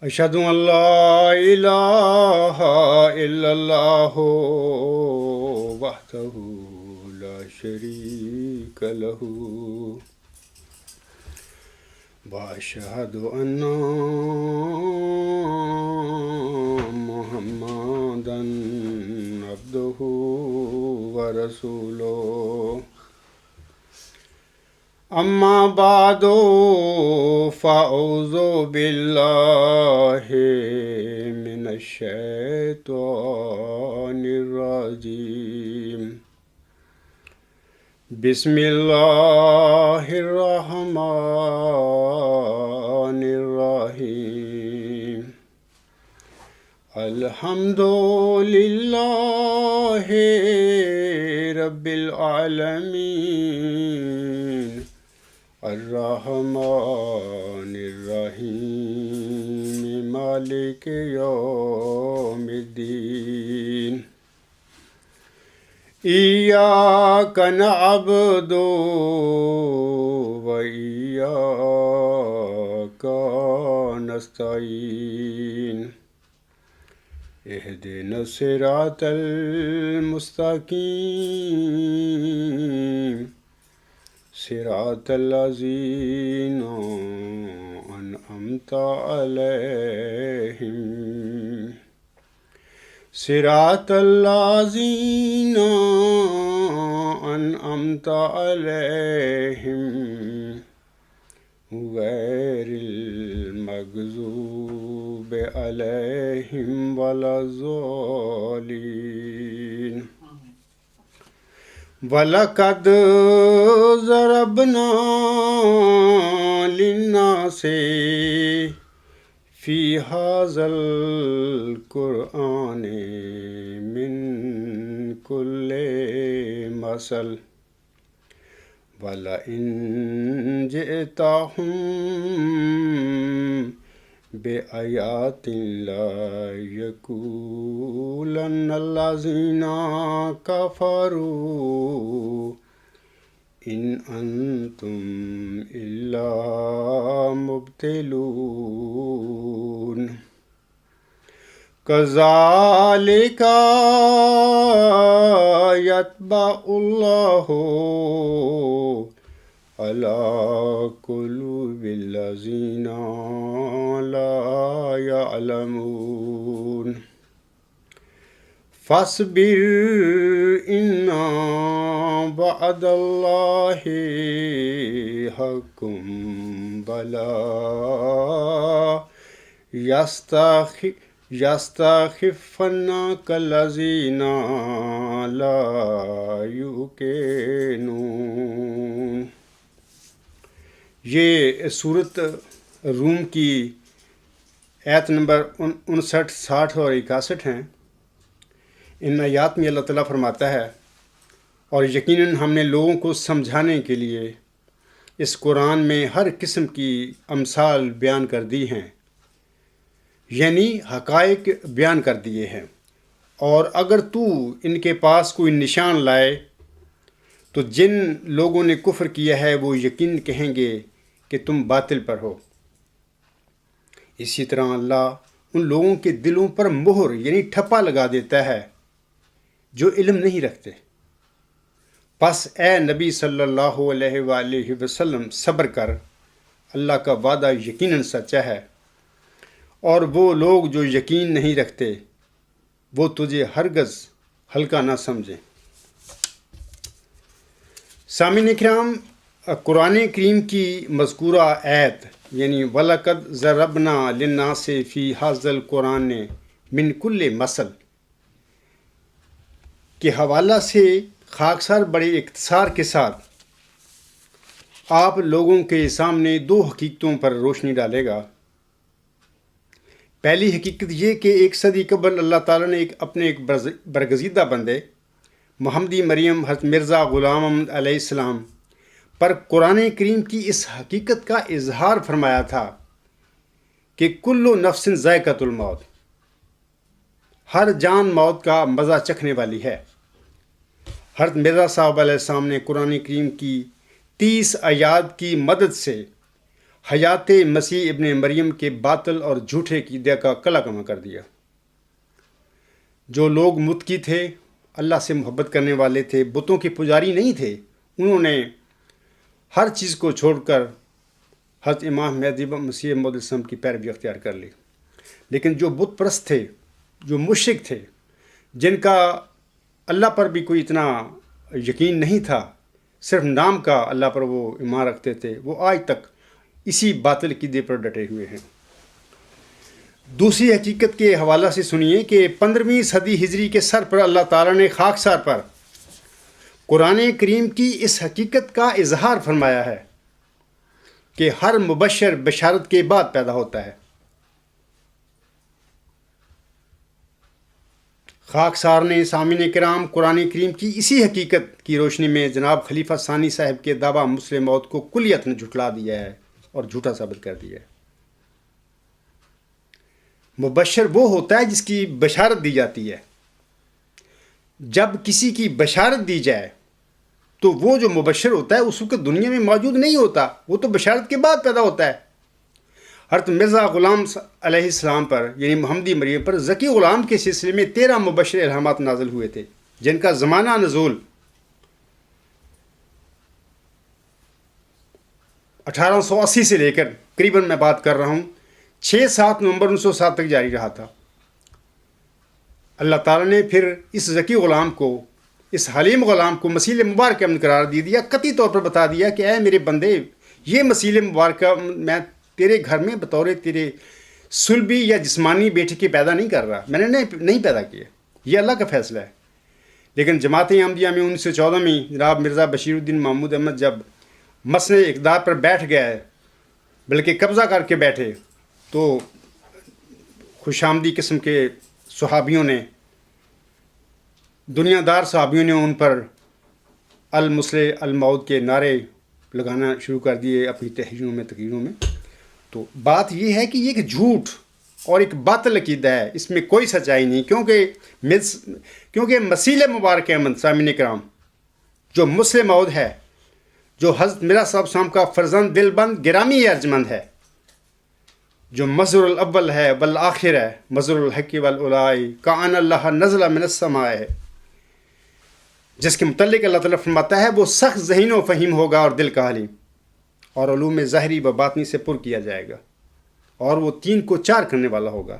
أشهد أن لا إله إلا الله وحده لا شريك له وأشهد أن محمدا عبده ورسوله أما بعد فأعوذ بالله من الشيطان الرجيم بسم الله الرحمن الرحيم الحمد لله رب العالمين الرحمن الرحيم مالك يوم الدين إياك نعبد وإياك نستعين اهدنا الصراط المستقيم صراط الذين أنعمت عليهم صراط الذين أنعمت عليهم غير المغضوب عليهم ولا الضالين وَلَقَدْ ضَرَبْنَا لِلنَّاسِ فِي هَذَا الْقُرْآنِ مِنْ كُلِّ مَثَلٍ وَلَئِنْ جِئْتَهُمْ بِآيَاتٍ لَا يَقُولَنَّ الَّذِينَ كَفَرُوا إِنْ أَنْتُمْ إِلَّا مُبْطِلُونَ كَذَلِكَ يَطْبَعُ اللَّهُ عَلَى قُلُوبِ الَّذِينَ لَا يَعْلَمُونَ فَاصْبِرْ إِنَّ وَعْدَ اللَّهِ حَقٌّ وَلَا يَسْتَخِفَّنَّكَ الَّذِينَ لَا يُوقِنُونَ۔ یہ سورت روم کی آیت نمبر 59، 60 اور 61 ہیں۔ ان آیات میں اللہ تعالیٰ فرماتا ہے، اور یقیناً ہم نے لوگوں کو سمجھانے کے لیے اس قرآن میں ہر قسم کی امثال بیان کر دی ہیں، یعنی حقائق بیان کر دیے ہیں، اور اگر تو ان کے پاس کوئی نشان لائے تو جن لوگوں نے کفر کیا ہے وہ یقین کہیں گے کہ تم باطل پر ہو۔ اسی طرح اللہ ان لوگوں کے دلوں پر مہر یعنی ٹھپا لگا دیتا ہے جو علم نہیں رکھتے۔ پس اے نبی صلی اللہ علیہ وآلہ وسلم صبر کر، اللہ کا وعدہ یقیناً سچا ہے، اور وہ لوگ جو یقین نہیں رکھتے وہ تجھے ہرگز ہلکا نہ سمجھیں۔ سامعین کرام، قرآن کریم کی مذکورہ آیت یعنی وَلَقَدْ ضَرَبْنَا لِلنَّاسِ فِي هَذَا الْقُرْآنِ مِنْ كُلِّ مَثَلٍ کے حوالہ سے خاکسار بڑے اختصار کے ساتھ آپ لوگوں کے سامنے دو حقیقتوں پر روشنی ڈالے گا۔ پہلی حقیقت یہ کہ ایک صدی قبل اللہ تعالیٰ نے اپنے ایک برگزیدہ بندے محمدی مریم حضرت مرزا غلام احمد علیہ السلام پر قرآن کریم کی اس حقیقت کا اظہار فرمایا تھا کہ کل نفس ذائقۃ الموت، ہر جان موت کا مزہ چکھنے والی ہے۔ حضرت مرزا صاحب علیہ السلام نے قرآن کریم کی 30 آیات کی مدد سے حیات مسیح ابن مریم کے باطل اور جھوٹے عقیدے کا کلا کما کر دیا۔ جو لوگ متقی تھے، اللہ سے محبت کرنے والے تھے، بتوں کے پجاری نہیں تھے، انہوں نے ہر چیز کو چھوڑ کر حضرت امام مہدی مسیح موعود علیہ السلام کی پیروی اختیار کر لی۔ لیکن جو بت پرست تھے، جو مشرک تھے، جن کا اللہ پر بھی کوئی اتنا یقین نہیں تھا، صرف نام کا اللہ پر وہ ایمان رکھتے تھے، وہ آج تک اسی باطل عقیدے پر ڈٹے ہوئے ہیں۔ دوسری حقیقت کے حوالہ سے سنیے کہ 15ویں صدی ہجری کے سر پر اللہ تعالیٰ نے خاکسار پر قرآن کریم کی اس حقیقت کا اظہار فرمایا ہے کہ ہر مبشر بشارت کے بعد پیدا ہوتا ہے۔ خاکسار نے سامعین کرام قرآن کریم کی اسی حقیقت کی روشنی میں جناب خلیفہ ثانی صاحب کے دعویٰ مسلم موت کو کلیتاً جھٹلا دیا ہے اور جھوٹا ثابت کر دیا ہے۔ مبشر وہ ہوتا ہے جس کی بشارت دی جاتی ہے۔ جب کسی کی بشارت دی جائے تو وہ جو مبشر ہوتا ہے اس وقت دنیا میں موجود نہیں ہوتا، وہ تو بشارت کے بعد پیدا ہوتا ہے۔ حضرت مرزا غلام علیہ السلام پر یعنی محمدی مریم پر ذکی غلام کے سلسلے میں 13 مبشر الہامات نازل ہوئے تھے، جن کا زمانہ نزول 1880 سے لے کر قریباً میں بات کر رہا ہوں 6-7 نومبر 1907 تک جاری رہا تھا۔ اللہ تعالیٰ نے پھر اس ذکی غلام کو، اس حلیم غلام کو مسیح مبارکہ امن قرار دے دیا، قطعی طور پر بتا دیا کہ اے میرے بندے، یہ مسیح مبارکہ میں تیرے گھر میں بطور تیرے صلبی یا جسمانی بیٹے کے پیدا نہیں کر رہا، میں نے نہیں پیدا کیا، یہ اللہ کا فیصلہ ہے۔ لیکن جماعت احمدیہ میں 1914 میں جناب مرزا بشیر الدین محمود احمد جب مسئلے اقدار پر بیٹھ گئے، بلکہ قبضہ کر کے بیٹھے، تو خوش آمدی قسم کے صحابیوں نے، دنیا دار صحابیوں نے ان پر المسلح الموعود کے نعرے لگانا شروع کر دیے اپنی تحریروں میں، تقریروں میں۔ تو بات یہ ہے کہ یہ ایک جھوٹ اور ایک باطل عقیدہ ہے، اس میں کوئی سچائی نہیں، کیونکہ مسیح مبارک احمد سامعین کرام جو مسلح موعود ہے، جو حضرت مرزا صاحب صاحب کا فرزند دل بند گرامی ارجمند ہے، جو مظہر الاول ہے والآخر ہے، مظہر الحق والعلائی کان اللہ نزل من السماء ہے، جس کے متعلق اللہ تعالیٰ فرماتا ہے وہ سخت ذہین و فہیم ہوگا اور دل کا حلیم، اور علوم ظاہری و باطنی سے پر کیا جائے گا، اور وہ 3 کو 4 کرنے والا ہوگا۔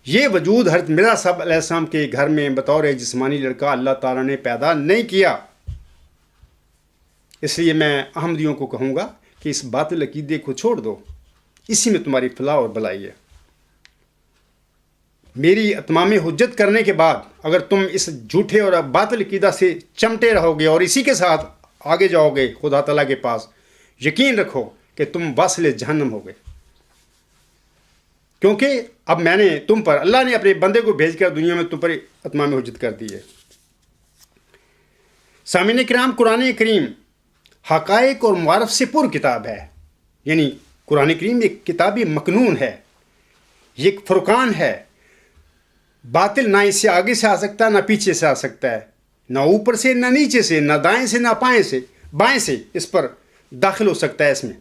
یہ وجود حضرت مرزا صاحب علیہ السلام کے گھر میں بطور جسمانی لڑکا اللہ تعالیٰ نے پیدا نہیں کیا۔ اس لیے میں احمدیوں کو کہوں گا کہ اس باطل عقیدے کو چھوڑ دو، اسی میں تمہاری فلاح اور بھلائی ہے۔ میری اتمام حجت کرنے کے بعد اگر تم اس جھوٹے اور باطل عقیدہ سے چمٹے رہو گے اور اسی کے ساتھ آگے جاؤ گے خدا تعالیٰ کے پاس، یقین رکھو کہ تم واصل جہنم ہو گئے، کیونکہ اب میں نے تم پر، اللہ نے اپنے بندے کو بھیج کر دنیا میں تم پر اتمام حجت کر دی ہے۔ سامعین کرام، قرآن کریم حقائق اور معارف سے پر کتاب ہے، یعنی قرآن کریم ایک کتابی مکنون ہے، یہ ایک فرقان ہے۔ باطل نہ اس سے آگے سے آ سکتا، نہ پیچھے سے آ سکتا ہے، نہ اوپر سے نہ نیچے سے، نہ دائیں سے نہ بائیں سے اس پر داخل ہو سکتا ہے۔ اس میں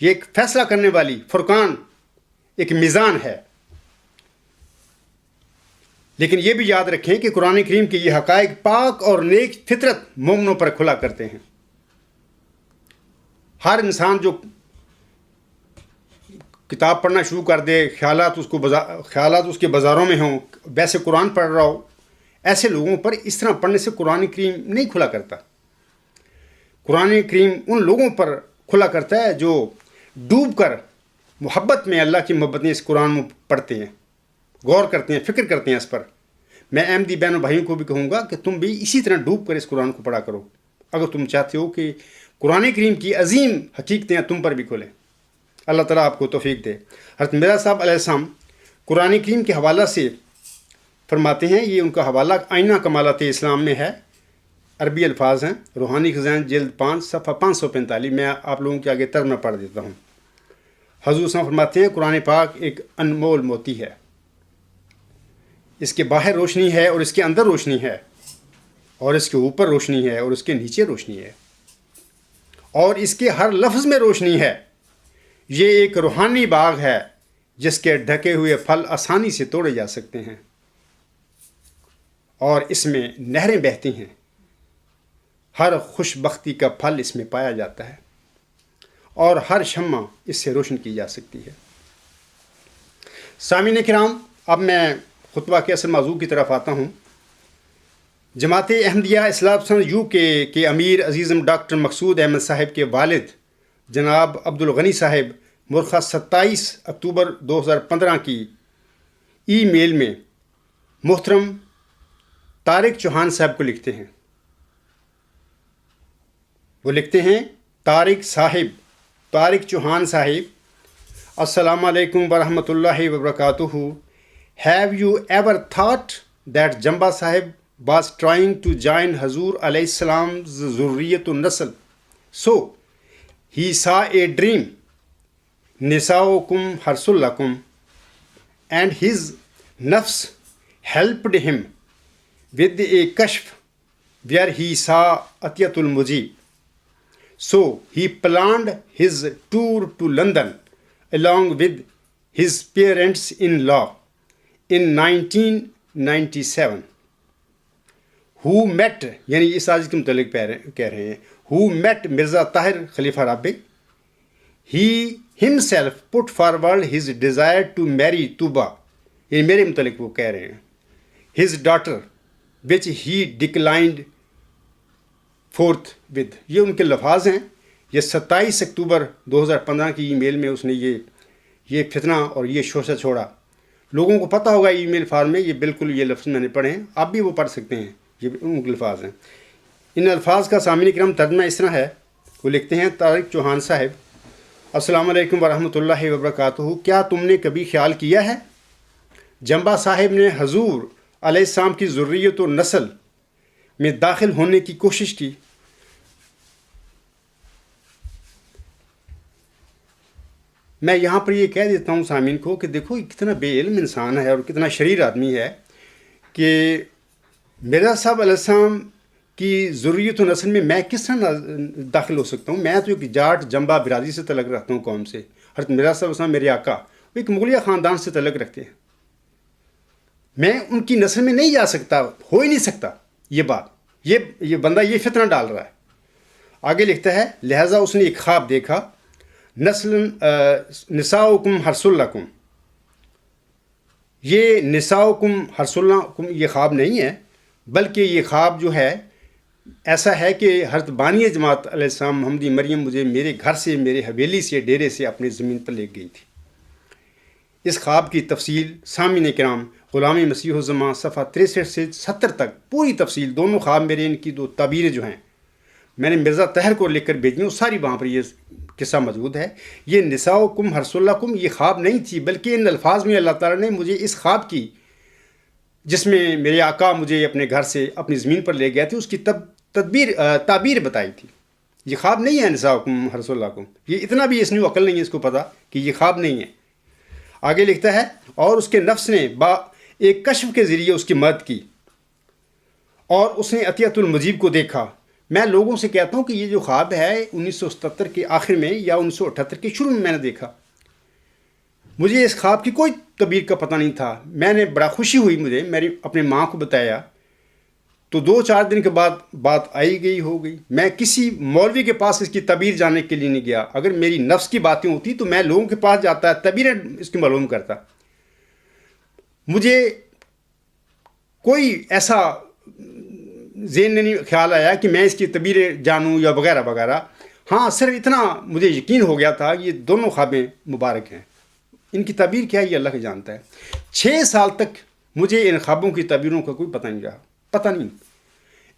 یہ ایک فیصلہ کرنے والی فرقان، ایک میزان ہے۔ لیکن یہ بھی یاد رکھیں کہ قرآن کریم کے یہ حقائق پاک اور نیک فطرت مومنوں پر کھلا کرتے ہیں۔ ہر انسان جو کتاب پڑھنا شروع کر دے، خیالات اس کے بازاروں میں ہوں، ویسے قرآن پڑھ رہا ہو، ایسے لوگوں پر اس طرح پڑھنے سے قرآن کریم نہیں کھلا کرتا۔ قرآن کریم ان لوگوں پر کھلا کرتا ہے جو ڈوب کر محبت میں، اللہ کی محبت میں اس قرآن میں پڑھتے ہیں، غور کرتے ہیں، فکر کرتے ہیں اس پر۔ میں احمدی بہنوں بھائیوں کو بھی کہوں گا کہ تم بھی اسی طرح ڈوب کر اس قرآن کو پڑھا کرو، اگر تم چاہتے ہو کہ قرآن کریم کی عظیم حقیقتیں تم پر بھی کھلیں۔ اللہ تعالیٰ آپ کو توفیق دے۔ حضرت مرزا صاحب علیہ السلام قرآن کریم کے حوالہ سے فرماتے ہیں، یہ ان کا حوالہ آئینہ کمالات اسلام میں ہے، عربی الفاظ ہیں، روحانی خزائن جلد 5 صفحہ 545، میں آپ لوگوں کے آگے ترجمہ پڑھ دیتا ہوں۔ حضور صاحب فرماتے ہیں قرآن پاک ایک انمول موتی ہے، اس کے باہر روشنی ہے اور اس کے اندر روشنی ہے، اور اس کے اوپر روشنی ہے اور اس کے نیچے روشنی ہے، اور اس کے ہر لفظ میں روشنی ہے، یہ ایک روحانی باغ ہے جس کے ڈھکے ہوئے پھل آسانی سے توڑے جا سکتے ہیں، اور اس میں نہریں بہتی ہیں۔ ہر خوش بختی کا پھل اس میں پایا جاتا ہے، اور ہر شمع اس سے روشن کی جا سکتی ہے۔ سامعین کرام، اب میں خطبہ کے اصل موضوع کی طرف آتا ہوں۔ جماعت احمدیہ اصلاح پسند یو کے امیر عزیزم ڈاکٹر مقصود احمد صاحب کے والد جناب عبدالغنی صاحب مرخہ 27 اکتوبر 2015 کی ای میل میں محترم طارق چوہان صاحب کو لکھتے ہیں۔ وہ لکھتے ہیں: طارق چوہان صاحب، السلام علیکم ورحمۃ اللہ وبرکاتہ۔ Have you ever thought that Jumba Sahib was trying to join حضور علیہ السلام ذریت النسل؟ So he saw a dream, نساؤکم حرث لکم, and his nafs helped him with a kashf where he saw Atiyatul Mujib. So he planned his tour to London along with his parents-in-law in 1997. Who met, یعنی اس آج کے متعلق کہہ رہے ہیں, who met Mirza Tahir خلیفہ رابع. He himself put forward his desire to marry Tuba, یعنی میرے متعلق وہ کہہ رہے ہیں, his daughter, which he declined forth with. یہ ان کے لفاظ ہیں. یہ 27 اکتوبر 2015 کی ای میل میں اس نے یہ فتنہ اور یہ شوشہ چھوڑا. لوگوں کو پتہ ہوگا ای میل فارم میں یہ بالکل یہ لفظ میں نے پڑھے ہیں، آپ بھی وہ پڑھ سکتے ہیں، یہ ان کے الفاظ ہیں. ان الفاظ کا سامعین کرام ترجمہ اس طرح ہے. وہ لکھتے ہیں: طارق چوہان صاحب، السلام علیکم ورحمۃ اللہ وبرکاتہ. کیا تم نے کبھی خیال کیا ہے جمبا صاحب نے حضور علیہ السلام کی ذریت و نسل میں داخل ہونے کی کوشش کی؟ میں یہاں پر یہ کہہ دیتا ہوں سامعین کو کہ دیکھو یہ کتنا بے علم انسان ہے اور کتنا شریر آدمی ہے کہ مرزا صاحب علیہ السلام کی ذریت و نسل میں کس طرح داخل ہو سکتا ہوں؟ میں تو ایک جاٹ جمبا برادری سے تعلق رکھتا ہوں، قوم سے. حضرت مرزا صاحب علیہ السلام میرے آقا وہ ایک مغلیہ خاندان سے تعلق رکھتے ہیں. میں ان کی نسل میں نہیں جا سکتا، ہو ہی نہیں سکتا. یہ بات یہ بندہ یہ فتنہ ڈال رہا ہے. آگے لکھتا ہے: لہٰذا اس نے ایک خواب دیکھا، نساؤکم حرث لکم. یہ نساؤکم حرث لکم یہ خواب نہیں ہے، بلکہ یہ خواب جو ہے ایسا ہے کہ حضرت بانی جماعت علیہ السلام محمدی مریم مجھے میرے گھر سے، میرے حویلی سے، ڈیرے سے اپنی زمین پر لے گئی تھی. اس خواب کی تفصیل سامعین کرام غلام مسیح الزمان صفحہ 63 سے 70 تک پوری تفصیل، دونوں خواب میرے ان کی دو تعبیریں جو ہیں میں نے مرزا طاہر کو لکھ کر بھیجی ہوں، ساری وہاں پر یہ قصہ موجود ہے. یہ نساؤکم حرث لکم یہ خواب نہیں تھی، بلکہ ان الفاظ میں اللہ تعالیٰ نے مجھے اس خواب کی، جس میں میرے آقا مجھے اپنے گھر سے اپنی زمین پر لے گئے تھے، اس کی تعبیر بتائی تھی. یہ خواب نہیں ہے نساؤکم حرث لکم. یہ اتنا بھی اس نے عقل نہیں ہے اس کو پتہ کہ یہ خواب نہیں ہے. آگے لکھتا ہے: اور اس کے نفس نے ایک کشف کے ذریعے اس کی مدد کی اور اس نے عطیت المجیب کو دیکھا. میں لوگوں سے کہتا ہوں کہ یہ جو خواب ہے 1977 کے آخر میں یا 1978 کے شروع میں نے دیکھا. مجھے اس خواب کی کوئی تعبیر کا پتہ نہیں تھا. میں نے بڑا خوشی ہوئی، مجھے میری اپنے ماں کو بتایا تو 2-4 دن کے بعد بات آئی گئی ہو گئی. میں کسی مولوی کے پاس اس کی تعبیر جاننے کے لیے نہیں گیا. اگر میری نفس کی باتیں ہوتی تو میں لوگوں کے پاس جاتا، تعبیریں اس کی معلوم کرتا. مجھے کوئی ایسا ذہن میں نہیں خیال آیا کہ میں اس کی تعبیریں جانوں یا وغیرہ وغیرہ. ہاں صرف اتنا مجھے یقین ہو گیا تھا یہ دونوں خوابیں مبارک ہیں. ان کی تعبیر کیا ہے یہ اللہ ہی جانتا ہے. 6 سال تک مجھے ان خوابوں کی تعبیروں کا کوئی پتہ نہیں رہا، پتہ نہیں.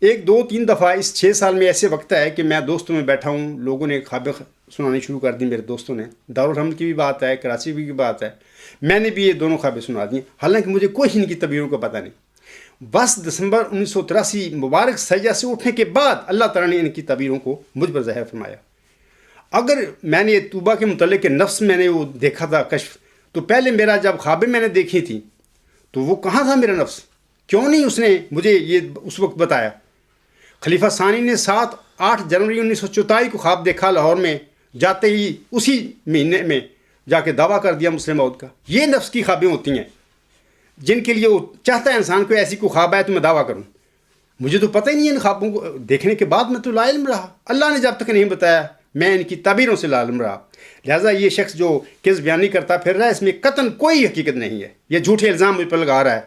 1-2-3 دفعہ اس 6 سال میں ایسے وقت ہے کہ میں دوستوں میں بیٹھا ہوں، لوگوں نے خوابیں سنانی شروع کر دی. میرے دوستوں نے، دارالحمد کی بھی بات ہے، کراچی کی بات ہے، میں نے بھی یہ دونوں خوابیں سنا دی، حالانکہ مجھے کوئی ان کی تعبیروں کا پتہ نہیں. بس دسمبر 1983 مبارک سجدہ سے اٹھنے کے بعد اللہ تعالیٰ نے ان کی تعبیروں کو مجھ پر ظاہر فرمایا. اگر میں نے توبہ کے متعلق نفس میں نے وہ دیکھا تھا کشف، تو پہلے میرا جب خوابیں میں نے دیکھی تھی تو وہ کہاں تھا میرا نفس؟ کیوں نہیں اس نے مجھے یہ اس وقت بتایا؟ خلیفہ ثانی نے 7-8 جنوری 1944 کو خواب دیکھا لاہور میں جاتے ہی اسی مہینے میں جا کے دعویٰ کر دیا مسلم موت کا. یہ نفس کی خوابیں ہوتی ہیں جن کے لیے وہ چاہتا ہے انسان کو ایسی کوئی خواب آئے تو میں دعویٰ کروں. مجھے تو پتہ ہی نہیں ہے ان خوابوں کو دیکھنے کے بعد میں تو لا علم رہا. اللہ نے جب تک نہیں بتایا میں ان کی تعبیروں سے لا علم رہا. لہٰذا یہ شخص جو کذب بیانی کرتا پھر رہا ہے اس میں قطعاً کوئی حقیقت نہیں ہے. یہ جھوٹے الزام مجھ پر لگا رہا ہے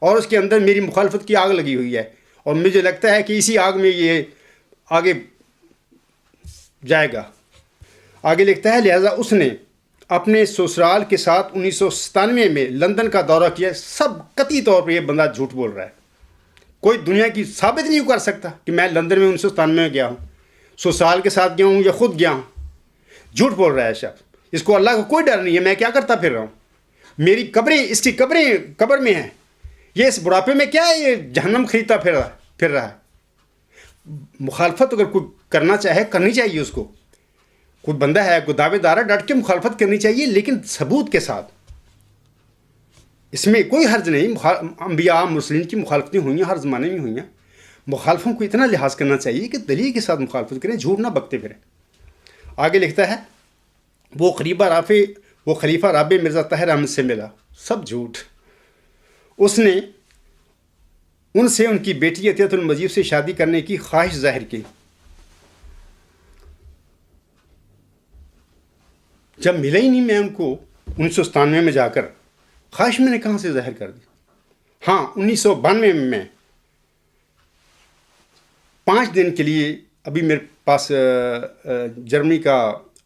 اور اس کے اندر میری مخالفت کی آگ لگی ہوئی ہے اور مجھے لگتا ہے کہ اسی آگ میں یہ آگے جائے گا. آگے لکھتا ہے لہٰذا اس نے اپنے سسرال کے ساتھ 1997 میں لندن کا دورہ کیا. سب قطعی طور پر یہ بندہ جھوٹ بول رہا ہے. کوئی دنیا کی ثابت نہیں کر سکتا کہ میں لندن میں 1997 میں گیا ہوں, سسرال کے ساتھ گیا ہوں یا خود گیا ہوں. جھوٹ بول رہا ہے شخص. اس کو اللہ کا کوئی ڈر نہیں ہے. میں کیا کرتا پھر رہا ہوں؟ میری قبریں اس کی قبر میں ہیں. یہ اس بڑھاپے میں کیا ہے یہ جہنم خریدتا پھر رہا ہے. مخالفت اگر کوئی کرنا چاہے کرنی چاہیے. اس کو کوئی بندہ ہے کوئی دعوے دار ہے ڈٹ کے مخالفت کرنی چاہیے لیکن ثبوت کے ساتھ. اس میں کوئی حرج نہیں. انبیاء مرسلین کی مخالفتیں ہوئی ہیں ہر زمانے میں ہوئی ہیں. مخالفوں کو اتنا لحاظ کرنا چاہیے کہ دلیل کے ساتھ مخالفت کریں, جھوٹ نہ بکتے پھریں. آگے لکھتا ہے وہ خلیفہ رابع مرزا طاہر احمد سے ملا. سب جھوٹ. اس نے ان سے ان کی بیٹی عطیت المجید سے شادی کرنے کی خواہش ظاہر کی. جب ملا ہی نہیں میں ان کو 1997 میں جا کر, خواہش میں نے کہاں سے ظاہر کر دی. ہاں 1992 میں میں 5 دن کے لیے, ابھی میرے پاس جرمنی کا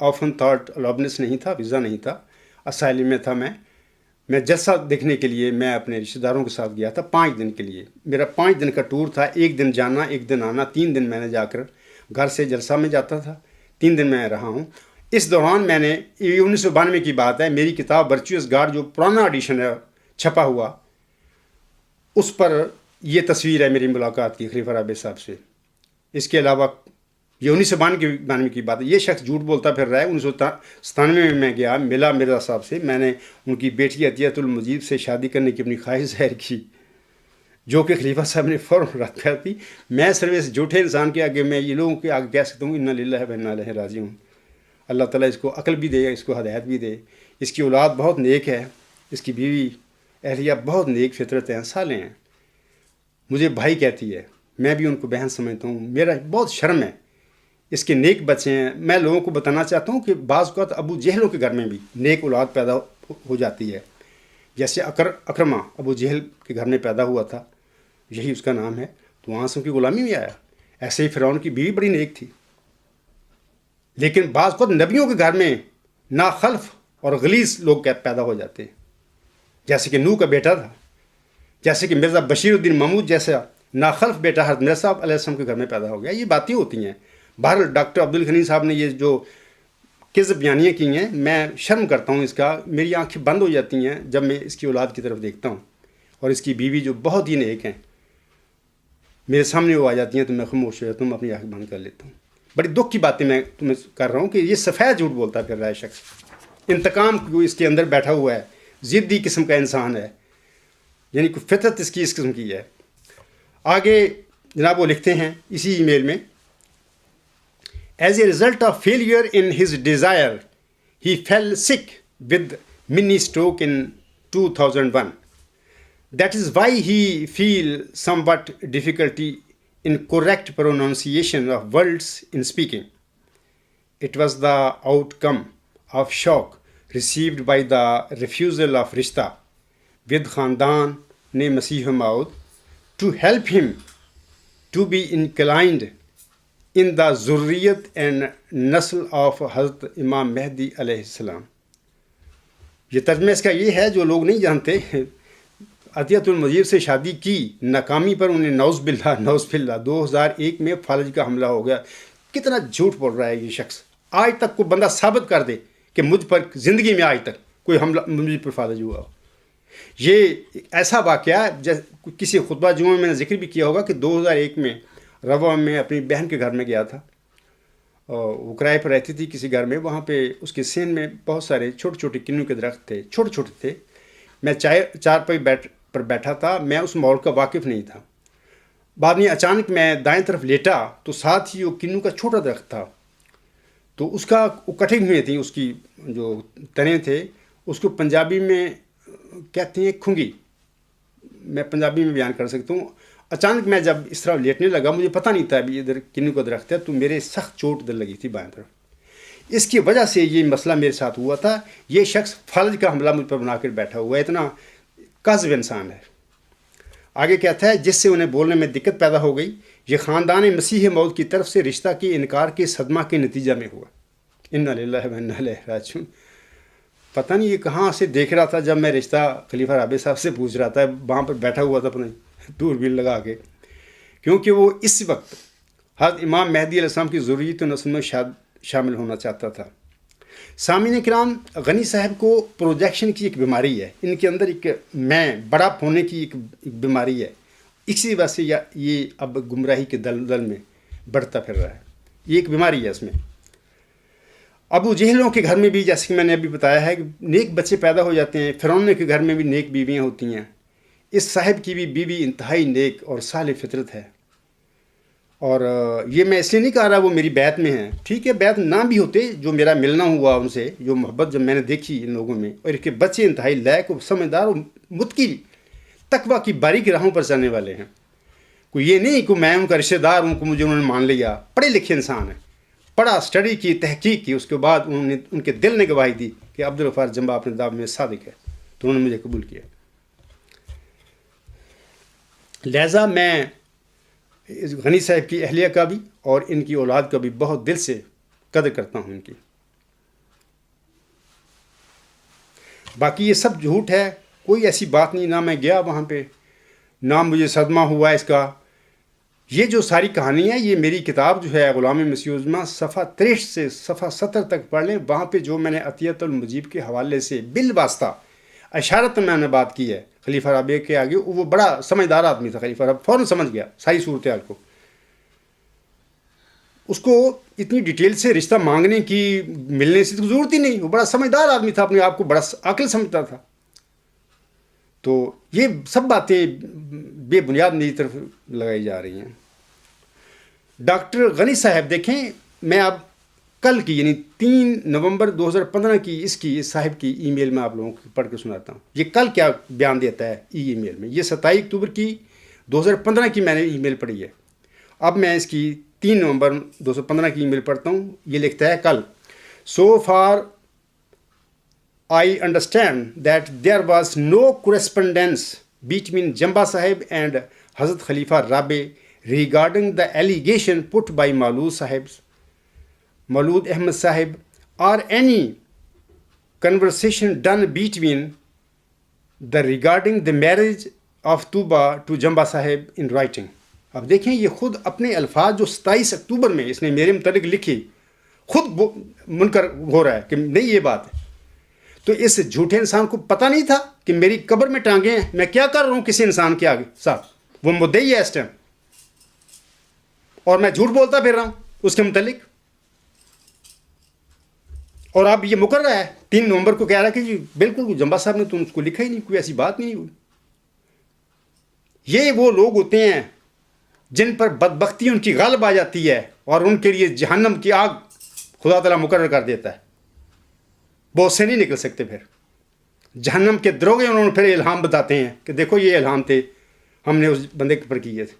آفن تھاٹ الابنس نہیں تھا, ویزا نہیں تھا, اسائلم میں تھا. میں جلسہ دیکھنے کے لیے میں اپنے رشتہ داروں کے ساتھ گیا تھا 5 دن کے لیے. میرا 5 دن کا ٹور تھا. 1 دن جانا 1 دن آنا. 3 دن میں نے جا کر گھر سے جلسہ میں جاتا تھا. 3 دن میں رہا ہوں. اس دوران میں نے 1992 کی بات ہے, میری کتاب ورچوئس گاڈ جو پرانا ایڈیشن ہے چھپا ہوا, اس پر یہ تصویر ہے میری ملاقات کی خلیفہ رابع صاحب سے. اس کے علاوہ یہ 1992 کی بات ہے. یہ شخص جھوٹ بولتا پھر رہا ہے. 1997 میں میں گیا, ملا مرزا صاحب سے. میں نے ان کی بیٹی عطیت المجید سے شادی کرنے کی اپنی خواہش ظاہر کی جو کہ خلیفہ صاحب نے فوراً رد کر دی. میں صرف اس جھوٹے انسان کے آگے میں یہ لوگوں کے آگے کہہ سکتا ہوں انا للہ و انا الیہ راجعون. اللہ تعالیٰ اس کو عقل بھی دے, اس کو ہدایت بھی دے. اس کی اولاد بہت نیک ہے, اس کی بیوی اہلیہ بہت نیک فطرت ہیں, صالح ہیں. مجھے بھائی کہتی ہے, میں بھی ان کو بہن سمجھتا ہوں. میرا بہت شرم ہے. اس کے نیک بچے ہیں. میں لوگوں کو بتانا چاہتا ہوں کہ بعض اوقات ابو جہلوں کے گھر میں بھی نیک اولاد پیدا ہو جاتی ہے. جیسے اکرمہ ابو جہل کے گھر میں پیدا ہوا تھا, یہی اس کا نام ہے, تو وہاں سے ان کی غلامی میں آیا. ایسے ہی فرعون کی بیوی بڑی نیک تھی. لیکن بعض اوقات نبیوں کے گھر میں ناخلف اور غلیظ لوگ پیدا ہو جاتے ہیں, جیسے کہ نوح کا بیٹا تھا, جیسے کہ مرزا بشیر الدین محمود جیسا ناخلف بیٹا حضرت مرزا صاحب علیہ السلام کے گھر میں پیدا ہو گیا. یہ باتیں ہوتی ہیں. بہرحال ڈاکٹر عبدالغنی صاحب نے یہ جو کذب بیانیاں کی ہیں, میں شرم کرتا ہوں اس کا. میری آنکھیں بند ہو جاتی ہیں جب میں اس کی اولاد کی طرف دیکھتا ہوں, اور اس کی بیوی جو بہت ہی نیک ہیں میرے سامنے وہ آ جاتی ہیں تو میں خاموش ہو جاتا ہوں, اپنی آنکھ بند کر لیتا ہوں. بڑی دکھ کی باتیں میں تمہیں کر رہا ہوں کہ یہ سفید جھوٹ بولتا پھر رہا ہے شخص. انتقام کو اس کے اندر بیٹھا ہوا ہے, ضدی قسم کا انسان ہے, یعنی کوئی فطرت اس قسم کی ہے. آگے جناب وہ لکھتے ہیں اسی ای میل میں, as a result of failure in his desire he fell sick with mini stroke in 2001. That is why he feel somewhat difficulty in correct pronunciation of words in speaking. It was the outcome of shock received by the refusal of Rishta with Khandan ne Masih Maud to help him to be inclined in the zurriyat and nasl of Hazrat Imam Mahdi alayhi salam. یہ ترجمہ اس کا یہ ہے جو لوگ نہیں جانتے. عطیت المجید سے شادی کی, ناکامی پر انہیں نعوذ باللہ 2001 میں فالج کا حملہ ہو گیا. کتنا جھوٹ بول رہا ہے یہ شخص. آج تک کوئی بندہ ثابت کر دے کہ مجھ پر زندگی میں آج تک کوئی حملہ مجھ پر فالج ہوا ہو. یہ ایسا واقعہ کسی خطبہ جمعہ میں نے ذکر بھی کیا ہوگا کہ 2001 میں روا میں اپنی بہن کے گھر میں گیا تھا. وہ کرائے پر رہتی تھی کسی گھر میں. وہاں پہ اس کے سین میں بہت سارے چھوٹے چھوٹے کنوں کے درخت تھے, چھوٹے چھوٹے تھے. میں چارپائی پر بیٹھا تھا. میں اس ماحول کا واقف نہیں تھا. بعد میں اچانک میں دائیں طرف لیٹا تو ساتھ ہی وہ کنوں کا چھوٹا درخت تھا. تو اس کا کٹنگ ہوئی تھی، اس کی جو تنے تھے اس کو پنجابی میں کہتے ہیں کھنگی، میں پنجابی میں بیان کر سکتا ہوں. اچانک میں جب اس طرح لیٹنے لگا، مجھے پتہ نہیں تھا ابھی ادھر کنو کا درخت ہے، تو میرے سخت چوٹ ادھر لگی تھی بائیں طرف. اس کی وجہ سے یہ مسئلہ میرے ساتھ ہوا تھا. یہ شخص فلج کا حملہ مجھ پر بنا کر بیٹھا ہوا ہے، اتنا کاذب انسان ہے. آگے کہتا ہے جس سے انہیں بولنے میں دقت پیدا ہو گئی، یہ خاندان مسیح موعود کی طرف سے رشتہ کے انکار کے صدمہ کے نتیجہ میں ہوا. انا للہ و انا الیہ راجعون. پتہ نہیں یہ کہاں سے دیکھ رہا تھا جب میں رشتہ خلیفہ رابع صاحب سے پوچھ رہا تھا، وہاں پر بیٹھا ہوا تھا اپنے دوربین لگا کے، کیونکہ وہ اس وقت حضرت امام مہدی علیہ السلام کی ضروریت و نسل میں شامل ہونا چاہتا تھا. سامعین کرام، غنی صاحب کو پروجیکشن کی ایک بیماری ہے، ان کے اندر ایک میں بڑا ہونے کی ایک بیماری ہے. اسی وجہ سے یہ اب گمراہی کے دلدل میں بڑھتا پھر رہا ہے. یہ ایک بیماری ہے اس میں. ابو جہلوں کے گھر میں بھی، جیسے کہ میں نے ابھی بتایا ہے، کہ نیک بچے پیدا ہو جاتے ہیں. فرعون کے گھر میں بھی نیک بیویاں ہوتی ہیں. اس صاحب کی بھی بیوی انتہائی نیک اور صالح فطرت ہے. اور یہ میں اس لیے نہیں کہہ رہا وہ میری بیعت میں ہیں، ٹھیک ہے بیعت نہ بھی ہوتے، جو میرا ملنا ہوا ان سے، جو محبت جب میں نے دیکھی ان لوگوں میں، اور ان کے بچے انتہائی لائق اور سمجھدار اور متقی تقویٰ کی باریک راہوں پر چلنے والے ہیں. کوئی یہ نہیں کہ میں ان کا رشتہ دار ہوں کہ مجھے انہوں نے مان لیا. پڑھے لکھے انسان ہیں، پڑھا، اسٹڈی کی، تحقیق کی، اس کے بعد ان کے دل نے گواہی دی کہ عبدالغفار جمبا اپنے دعوے میں صادق ہے، تو انہوں نے مجھے قبول کیا. لہذا میں غنی صاحب کی اہلیہ کا بھی اور ان کی اولاد کا بھی بہت دل سے قدر کرتا ہوں ان کی. باقی یہ سب جھوٹ ہے، کوئی ایسی بات نہیں، نہ میں گیا وہاں پہ، نہ مجھے صدمہ ہوا اس کا. یہ جو ساری کہانی ہے، یہ میری کتاب جو ہے غلام مسیح عظمیٰ، صفحہ 63 سے صفحہ 70 تک پڑھ لیں. وہاں پہ جو میں نے عطیت المجیب کے حوالے سے بالواسطہ اشارت میں نے بات کی ہے خلیفہ رابع کے آگے، وہ بڑا سمجھدار آدمی تھا. خلیفہ رابع فوراً سمجھ گیا ساری صورتحال کو. اس کو اتنی ڈیٹیل سے رشتہ مانگنے کی، ملنے سے تو ضرورت ہی نہیں. وہ بڑا سمجھدار آدمی تھا، اپنے آپ کو بڑا عاقل سمجھتا تھا. تو یہ سب باتیں بے بنیاد میری طرف لگائی جا رہی ہیں. ڈاکٹر غنی صاحب دیکھیں، میں اب کل کی یعنی 3 نومبر 2015 کی اس صاحب کی ای میل میں آپ لوگوں کو پڑھ کے سناتا ہوں. یہ کل کیا بیان دیتا ہے ای میل میں. یہ 27 اکتوبر کی 2015 کی میں نے ای میل پڑھی ہے. اب میں اس کی 3 نومبر 2015 کی ای میل پڑھتا ہوں. یہ لکھتا ہے کل: so far I understand that there was no correspondence between Jumba Sahib and حضرت خلیفہ رابع regarding the allegation put by Maulud Ahmed Sahib, or any conversation done between the regarding the marriage of Tuba to Jamba Sahib in writing. اب دیکھیں یہ خود اپنے الفاظ جو 27 اکتوبر میں اس نے میرے متعلق لکھی، خود منکر ہو رہا ہے کہ نہیں یہ بات ہے. تو اس جھوٹے انسان کو پتہ نہیں تھا کہ میری قبر میں ٹانگیں ہیں، میں کیا کر رہا ہوں کسی انسان کے آگے ساتھ. وہ مدعی ہے اس ٹائم، اور میں جھوٹ بولتا پھر رہا ہوں اس کے متعلق. اور اب یہ مکر رہا ہے 3 نومبر کو کہہ رہا ہے کہ جی بالکل جمبا صاحب نے تو اس کو لکھا ہی نہیں، کوئی ایسی بات نہیں ہوئی. یہ وہ لوگ ہوتے ہیں جن پر بدبختی ان کی غالب آ جاتی ہے اور ان کے لیے جہنم کی آگ خدا تعالیٰ مقرر کر دیتا ہے. بہت سے نہیں نکل سکتے. پھر جہنم کے دروگے انہوں نے پھر الہام بتاتے ہیں کہ دیکھو یہ الہام تھے، ہم نے اس بندے پر کیے تھے.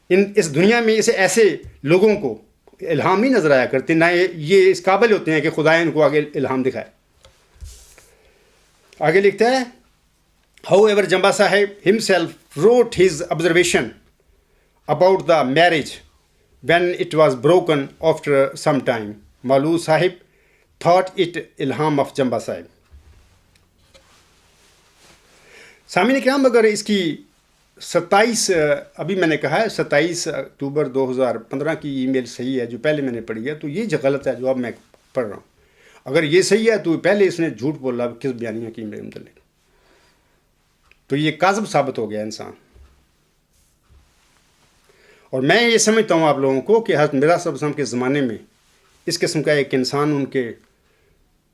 اس دنیا میں ایسے لوگوں کو الہام نہیں نظر آیا کرتے، نہ یہ اس قابل ہوتے ہیں کہ خدا ان کو آگے الہام دکھائے. آگے لکھتا ہے: However, Jamba Sahib himself wrote his observation about the marriage when it was broken after some time. Maulud Sahib thought it ilham of Jamba Sahib. سامعین کرام، اگر اس کی 27 ابھی میں نے کہا ہے 27 اکتوبر 2015 کی ای میل صحیح ہے جو پہلے میں نے پڑھی ہے، تو یہ جو غلط ہے جو اب میں پڑھ رہا ہوں. اگر یہ صحیح ہے تو پہلے اس نے جھوٹ بولا کس بیانیہ کی میرے متعلق، تو یہ کاذب ثابت ہو گیا انسان. اور میں یہ سمجھتا ہوں آپ لوگوں کو کہ حضرت مرزا صاحب السلام کے زمانے میں اس قسم کا ایک انسان ان کے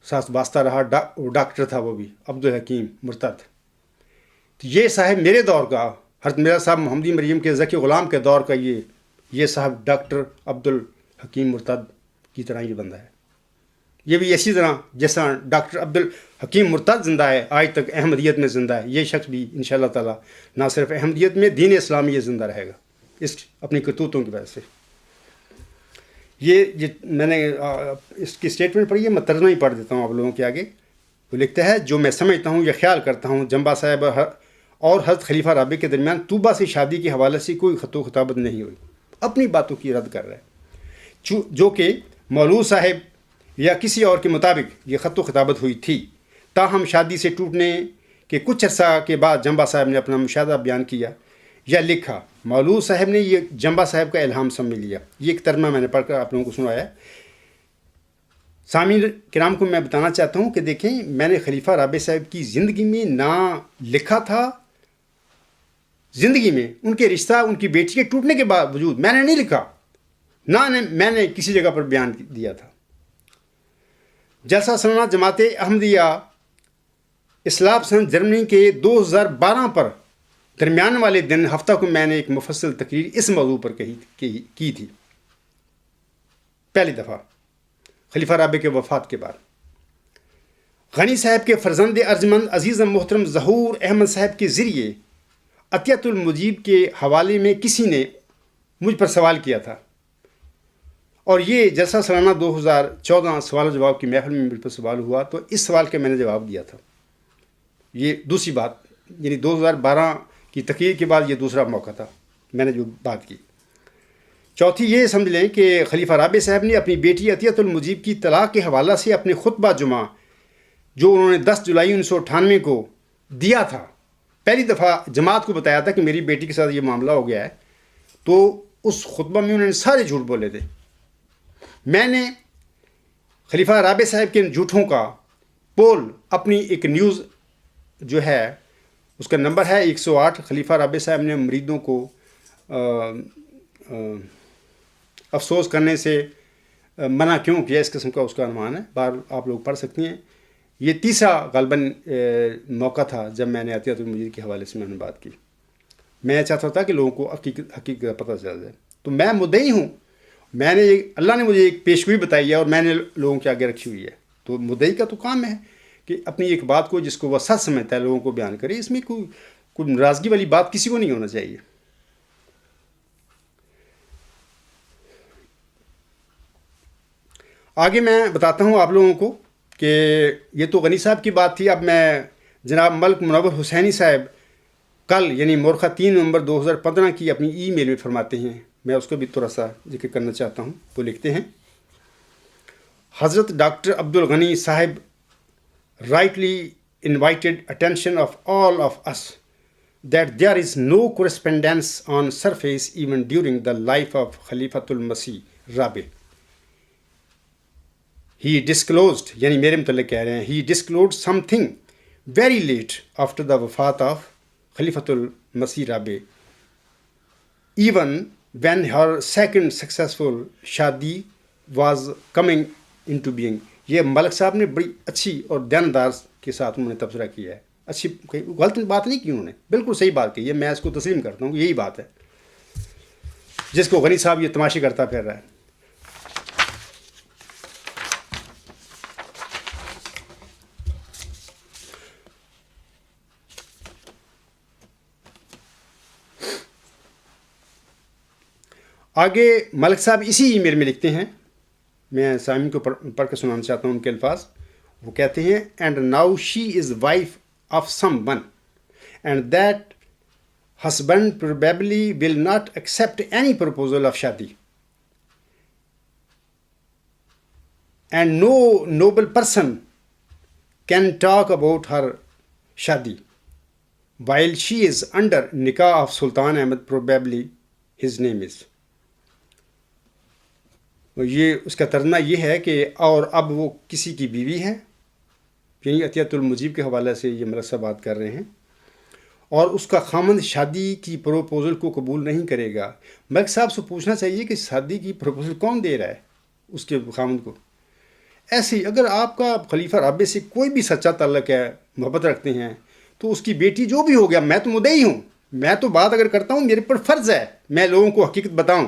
ساتھ واسطہ رہا. ڈاکٹر تھا وہ بھی، عبدالحکیم مرتد. یہ صاحب میرے دور کا، حضرت مرزا صاحب محمدی مریم کے ذکی غلام کے دور کا یہ صاحب ڈاکٹر عبدالحکیم مرتد کی طرح یہ بندہ ہے. یہ بھی اسی طرح جیسا ڈاکٹر عبدالحکیم مرتضی زندہ ہے، آج تک احمدیت میں زندہ ہے، یہ شخص بھی انشاءاللہ تعالی نہ صرف احمدیت میں، دین اسلامی یہ زندہ رہے گا اس اپنی کرتوتوں کی وجہ سے. یہ میں نے اس کی اسٹیٹمنٹ پڑھی ہے، میں ترجمہ ہی پڑھ دیتا ہوں آپ لوگوں کے آگے. وہ لکھتا ہے، جو میں سمجھتا ہوں یا خیال کرتا ہوں جنبا صاحب اور حضرت خلیفہ رابع کے درمیان طوبہ سے شادی کے حوالے سے کوئی خط و خطابت نہیں ہوئی. اپنی باتوں کی رد کر رہا ہے، جو کہ مولود صاحب یا کسی اور کے مطابق یہ خط و خطابت ہوئی تھی. تاہم شادی سے ٹوٹنے کے کچھ عرصہ کے بعد جنبا صاحب نے اپنا مشاہدہ بیان کیا یا لکھا. مولود صاحب نے یہ جنبا صاحب کا الہام سمجھ لیا. یہ ایک ترجمہ میں نے پڑھ کر آپ لوگوں کو سنایا. سامعین کرام کو میں بتانا چاہتا ہوں کہ دیکھیں، میں نے خلیفہ رابع صاحب کی زندگی میں نہ لکھا تھا، زندگی میں ان کے رشتہ ان کی بیٹی کے ٹوٹنے کے باوجود میں نے نہیں لکھا، نہ میں نے کسی جگہ پر بیان دیا تھا. جلسہ سالانہ جماعت احمدیہ اصلاح پسند جرمنی کے 2012 پر درمیان والے دن ہفتہ کو میں نے ایک مفصل تقریر اس موضوع پر کی تھی، پہلی دفعہ خلیفہ رابع کے وفات کے بعد. غنی صاحب کے فرزند ارجمند عزیز محترم ظہور احمد صاحب کے ذریعے عطیت المجیب کے حوالے میں کسی نے مجھ پر سوال کیا تھا، اور یہ جلسہ سالانہ 2014 سوال و جواب کی محفل میں مجھ پر سوال ہوا تو اس سوال کا میں نے جواب دیا تھا. یہ دوسری بات، یعنی 2012 کی تقریر کے بعد یہ دوسرا موقع تھا میں نے جو بات کی. چوتھی یہ سمجھ لیں کہ خلیفہ رابع صاحب نے اپنی بیٹی عطیت المجیب کی طلاق کے حوالہ سے اپنے خطبہ جمعہ جو انہوں نے 10 جولائی 1998 کو دیا تھا، پہلی دفعہ جماعت کو بتایا تھا کہ میری بیٹی کے ساتھ یہ معاملہ ہو گیا ہے، تو اس خطبہ میں انہوں نے سارے جھوٹ بولے تھے. میں نے خلیفہ رابع صاحب کے ان جھوٹوں کا پول اپنی ایک نیوز جو ہے اس کا نمبر ہے 108. خلیفہ رابع صاحب نے مریدوں کو افسوس کرنے سے منع کیوں کیا، اس قسم کا اس کا عنوان ہے، بار آپ لوگ پڑھ سکتی ہیں. یہ تیسرا غالباً موقع تھا جب میں نے عطیت المجید کے حوالے سے میں نے بات کی. میں چاہتا تھا کہ لوگوں کو حقیقت کا پتہ چل جائے. تو میں مدعی ہوں، میں نے اللہ نے مجھے ایک پیشگوئی بتائی ہے اور میں نے لوگوں کے آگے رکھی ہوئی ہے. تو مدعی کا تو کام ہے کہ اپنی ایک بات کو جس کو وہ سچ سمجھتا ہے لوگوں کو بیان کرے. اس میں کوئی ناراضگی والی بات کسی کو نہیں ہونا چاہیے. آگے میں بتاتا ہوں آپ لوگوں کو کہ یہ تو غنی صاحب کی بات تھی. اب میں جناب ملک منور حسینی صاحب کل یعنی مورخہ 3 نومبر 2015 کی اپنی ای میل میں فرماتے ہیں، میں اس کا بھی تھوڑا سا ذکر کرنا چاہتا ہوں. وہ لکھتے ہیں، حضرت ڈاکٹر عبدالغنی صاحب rightly invited attention of all of us that there is no correspondence on surface even during the life of Khalifatul Masih Rabi. He disclosed, یعنی میرے متعلق کہہ رہے ہیں، he disclosed something very late after the wafat of Khalifatul Masih Rabi, even when her second successful shadi was coming into being. یہ ملک صاحب نے بڑی اچھی اور دیندار کے ساتھ انہوں نے تبصرہ کیا ہے. اچھی غلط بات نہیں کی انہوں نے، بالکل صحیح بات کی ہے. میں اس کو تسلیم کرتا ہوں، یہی بات ہے جس کو غنی صاحب یہ تماشے کرتا پھر رہا ہے. آگے ملک صاحب اسی ای میل میں لکھتے ہیں، میں سامعین کو پڑھ کے سنانا چاہتا ہوں ان کے الفاظ. وہ کہتے ہیں، and now she is wife of someone and that husband probably will not accept any proposal of shaadi and no noble person can talk about her shaadi while she is under nikah of Sultan Ahmad probably his name is. یہ اس کا ترجمہ یہ ہے کہ اور اب وہ کسی کی بیوی ہے، یعنی عطیت المجیب کے حوالے سے یہ ملک صاحب بات کر رہے ہیں، اور اس کا خامند شادی کی پروپوزل کو قبول نہیں کرے گا. ملک صاحب سے پوچھنا چاہیے کہ شادی کی پروپوزل کون دے رہا ہے اس کے خامند کو. ایسے ہی اگر آپ کا خلیفہ رابع سے کوئی بھی سچا تعلق ہے، محبت رکھتے ہیں، تو اس کی بیٹی جو بھی ہو گیا، میں تو مدعی ہوں، میں تو بات اگر کرتا ہوں میرے پر فرض ہے میں لوگوں کو حقیقت بتاؤں،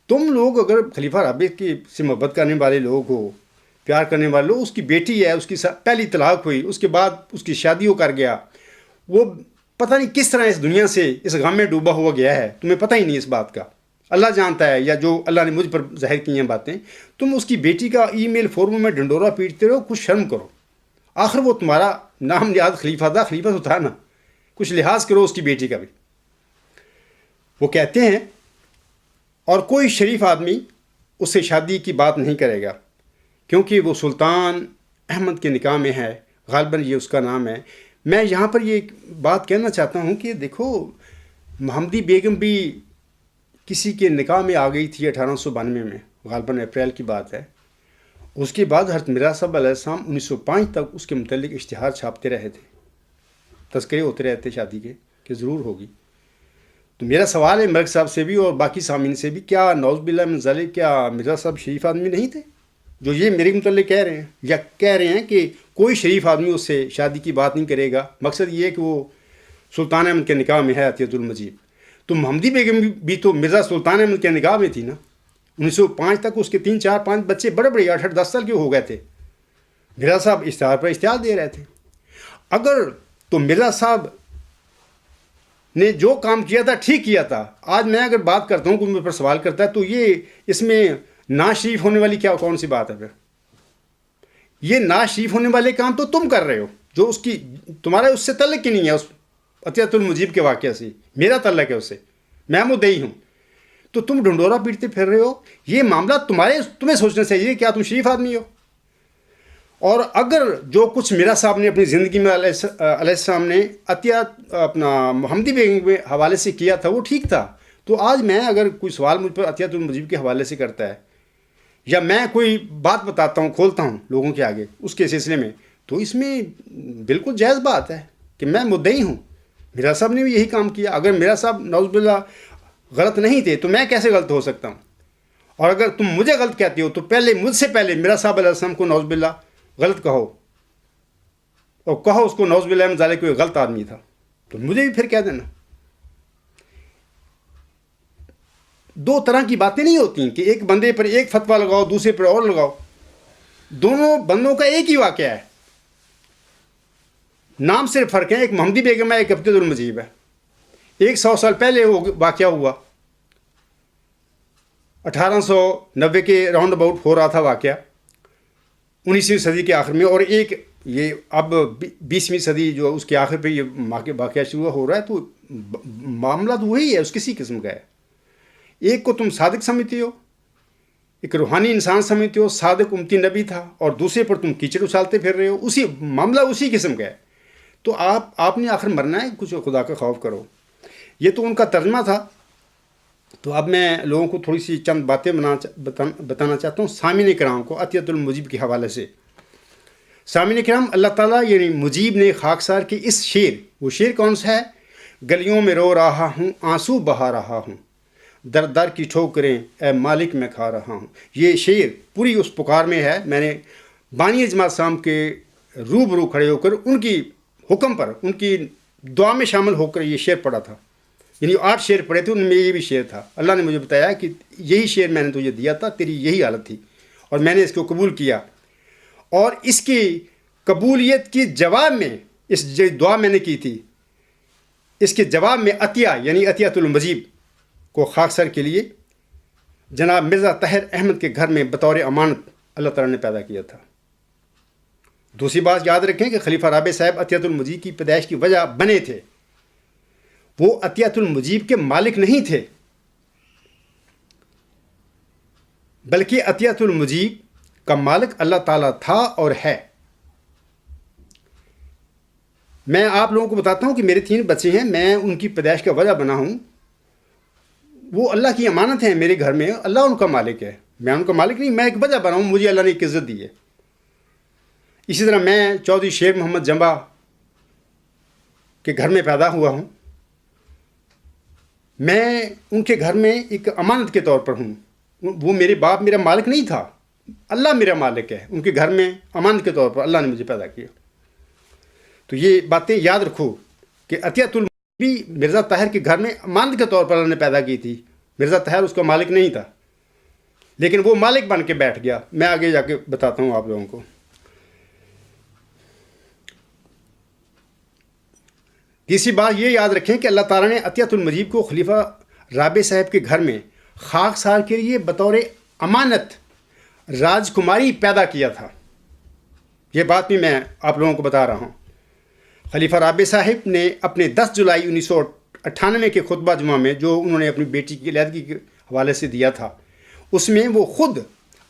تم لوگ اگر خلیفہ رابع کی سے محبت کرنے والے لوگ ہو، پیار کرنے والے لوگ، اس کی بیٹی ہے، اس کی پہلی طلاق ہوئی، اس کے بعد اس کی شادی ہو کر گیا، وہ پتہ نہیں کس طرح اس دنیا سے اس غم میں ڈوبا ہوا گیا ہے، تمہیں پتہ ہی نہیں اس بات کا، اللہ جانتا ہے، یا جو اللہ نے مجھ پر ظاہر کی ہیں باتیں، تم اس کی بیٹی کا ای میل فورم میں ڈنڈورا پیٹتے رہو، کچھ شرم کرو، آخر وہ تمہارا نام نہاد خلیفہ تھا، خلیفہ تو تھا نا، کچھ لحاظ کرو اس کی بیٹی کا بھی۔ وہ کہتے ہیں اور کوئی شریف آدمی اس سے شادی کی بات نہیں کرے گا، کیونکہ وہ سلطان احمد کے نکاح میں ہے، غالباً یہ اس کا نام ہے۔ میں یہاں پر یہ بات کہنا چاہتا ہوں کہ دیکھو، محمدی بیگم بھی کسی کے نکاح میں آ گئی تھی 1892 میں، غالباً اپریل کی بات ہے۔ اس کے بعد حضرت مرزا صاحب علیہ السلام 1905 تک اس کے متعلق اشتہار چھاپتے رہے تھے، تذکرے ہوتے رہتے شادی کے کہ ضرور ہوگی۔ تو میرا سوال ہے ملک صاحب سے بھی اور باقی سامعین سے بھی، کیا نعوذ باللہ من ذالک، کیا مرزا صاحب شریف آدمی نہیں تھے جو یہ میرے متعلق کہہ رہے ہیں، یا کہہ رہے ہیں کہ کوئی شریف آدمی اس سے شادی کی بات نہیں کرے گا، مقصد یہ ہے کہ وہ سلطان احمد کے نکاح میں ہے عطیۃ المجیب۔ تو محمدی بیگم بھی تو مرزا سلطان احمد کے نکاح میں تھی نا، 1905 تک اس کے 3 4 5 بچے بڑے بڑے 8 8 10 سال کے ہو گئے تھے، مرزا صاحب اشتہار پر اشتہار دے رہے تھے۔ اگر تو مرزا صاحب نے جو کام کیا تھا ٹھیک کیا تھا، آج میں اگر بات کرتا ہوں، کوئی مجھ پر سوال کرتا ہے، تو یہ اس میں ناشریف ہونے والی کون سی بات ہے؟ پھر یہ ناشریف ہونے والے کام تو تم کر رہے ہو، جو اس کی تمہارا اس سے تعلق ہی نہیں ہے، اس عطیۃ المجیب کے واقعہ سے میرا تعلق ہے اس سے، میں مدعی ہوں، تو تم ڈھنڈورا پیٹتے پھر رہے ہو۔ یہ معاملہ تمہیں سوچنا چاہیے، کیا تم شریف آدمی ہو؟ اور اگر جو کچھ میرا صاحب نے اپنی زندگی میں علیہ السلام نے اپنا محمدی بیگم کے حوالے سے کیا تھا وہ ٹھیک تھا، تو آج میں اگر کوئی سوال مجھ پر عطیۃ المجیب کے حوالے سے کرتا ہے، یا میں کوئی بات بتاتا ہوں، کھولتا ہوں لوگوں کے آگے اس کے سلسلے میں، تو اس میں بالکل جائز بات ہے کہ میں مدعی ہوں، میرا صاحب نے بھی یہی کام کیا۔ اگر میرا صاحب نعوذ باللہ غلط نہیں تھے تو میں کیسے غلط ہو سکتا ہوں؟ اور اگر تم مجھے غلط کہتے ہو تو مجھ سے پہلے میرا صاحب علیہ السلام کو نعوذ باللہ غلط کہو، اور کہو اس کو نعوذ باللہ من ذالک کوئی غلط آدمی تھا، تو مجھے بھی پھر کہہ دینا۔ دو طرح کی باتیں نہیں ہوتی کہ ایک بندے پر ایک فتویٰ لگاؤ، دوسرے پر اور لگاؤ، دونوں بندوں کا ایک ہی واقعہ ہے، نام صرف فرق ہے، ایک محمدی بیگم ہے، ایک عطیۃ المجیب ہے، 100 سال پہلے وہ واقعہ ہوا، 1890 کے راؤنڈ اباؤٹ ہو رہا تھا واقعہ، 19ویں صدی کے آخر میں، اور ایک یہ اب 20ویں صدی جو اس کے آخر پہ یہ واقعہ شروع ہو رہا ہے، تو معاملہ تو وہی ہے، اس کسی قسم کا ہے۔ ایک کو تم صادق سمجھتے ہو، ایک روحانی انسان سمجھتے ہو، صادق امتی نبی تھا، اور دوسرے پر تم کیچڑ اچھالتے پھر رہے ہو، اسی معاملہ اسی قسم کا ہے۔ تو آپ نے آخر مرنا ہے، کچھ خدا کا خوف کرو۔ یہ تو ان کا ترجمہ تھا۔ تو اب میں لوگوں کو تھوڑی سی چند باتیں بتانا چاہتا ہوں سامعین کرام کو عطیۃ المجیب کے حوالے سے۔ سامعین کرام، اللہ تعالیٰ یعنی مجیب نے خاکسار کے اس شعر، وہ شعر کون سا ہے؟ گلیوں میں رو رہا ہوں، آنسو بہا رہا ہوں، در در کی ٹھوکریں اے مالک میں کھا رہا ہوں۔ یہ شعر پوری اس پکار میں ہے۔ میں نے بانی جماعت اسلام کے روبرو کھڑے ہو کر ان کی حکم پر، ان کی دعا میں شامل ہو کر یہ شعر پڑھا تھا، یعنی 8 شعر پڑھے تھے، ان میں یہ بھی شعر تھا۔ اللہ نے مجھے بتایا کہ یہی شعر میں نے تجھے دیا تھا، تیری یہی حالت تھی، اور میں نے اس کو قبول کیا، اور اس کی قبولیت کے جواب میں، اس دعا میں نے کی تھی، اس کے جواب میں عطیہ یعنی عطیۃ المجیب کو خاکسار کے لیے جناب مرزا طاہر احمد کے گھر میں بطور امانت اللہ تعالیٰ نے پیدا کیا تھا۔ دوسری بات یاد رکھیں کہ خلیفہ رابع صاحب عطیۃ المجیب کی پیدائش کی وجہ بنے تھے، وہ عطیۃ المجیب کے مالک نہیں تھے، بلکہ عطیۃ المجیب کا مالک اللہ تعالیٰ تھا اور ہے۔ میں آپ لوگوں کو بتاتا ہوں کہ میرے 3 بچے ہیں، میں ان کی پیدائش کا وجہ بنا ہوں، وہ اللہ کی امانت ہیں میرے گھر میں، اللہ ان کا مالک ہے، میں ان کا مالک نہیں، میں ایک وجہ بنا ہوں، مجھے اللہ نے ایک عزت دی ہے۔ اسی طرح میں چودھری شیر محمد جمبا کے گھر میں پیدا ہوا ہوں، میں ان کے گھر میں ایک امانت کے طور پر ہوں، وہ میرے باپ میرا مالک نہیں تھا، اللہ میرا مالک ہے، ان کے گھر میں امانت کے طور پر اللہ نے مجھے پیدا کیا۔ تو یہ باتیں یاد رکھو کہ عطیۃ المجیب بھی مرزا طاہر کے گھر میں امانت کے طور پر اللہ نے پیدا کی تھی، مرزا طاہر اس کا مالک نہیں تھا، لیکن وہ مالک بن کے بیٹھ گیا. میں آگے جا کے بتاتا ہوں آپ لوگوں کو. تیسری بات یہ یاد رکھیں کہ اللہ تعالیٰ نے عطیۃ المجیب کو خلیفہ رابع صاحب کے گھر میں خاکسار کے لیے بطور امانت راجکماری پیدا کیا تھا. یہ بات بھی میں آپ لوگوں کو بتا رہا ہوں. خلیفہ رابع صاحب نے اپنے 10 جولائی 1998 کے خطبہ جمعہ میں جو انہوں نے اپنی بیٹی کی علیحدگی کے حوالے سے دیا تھا، اس میں وہ خود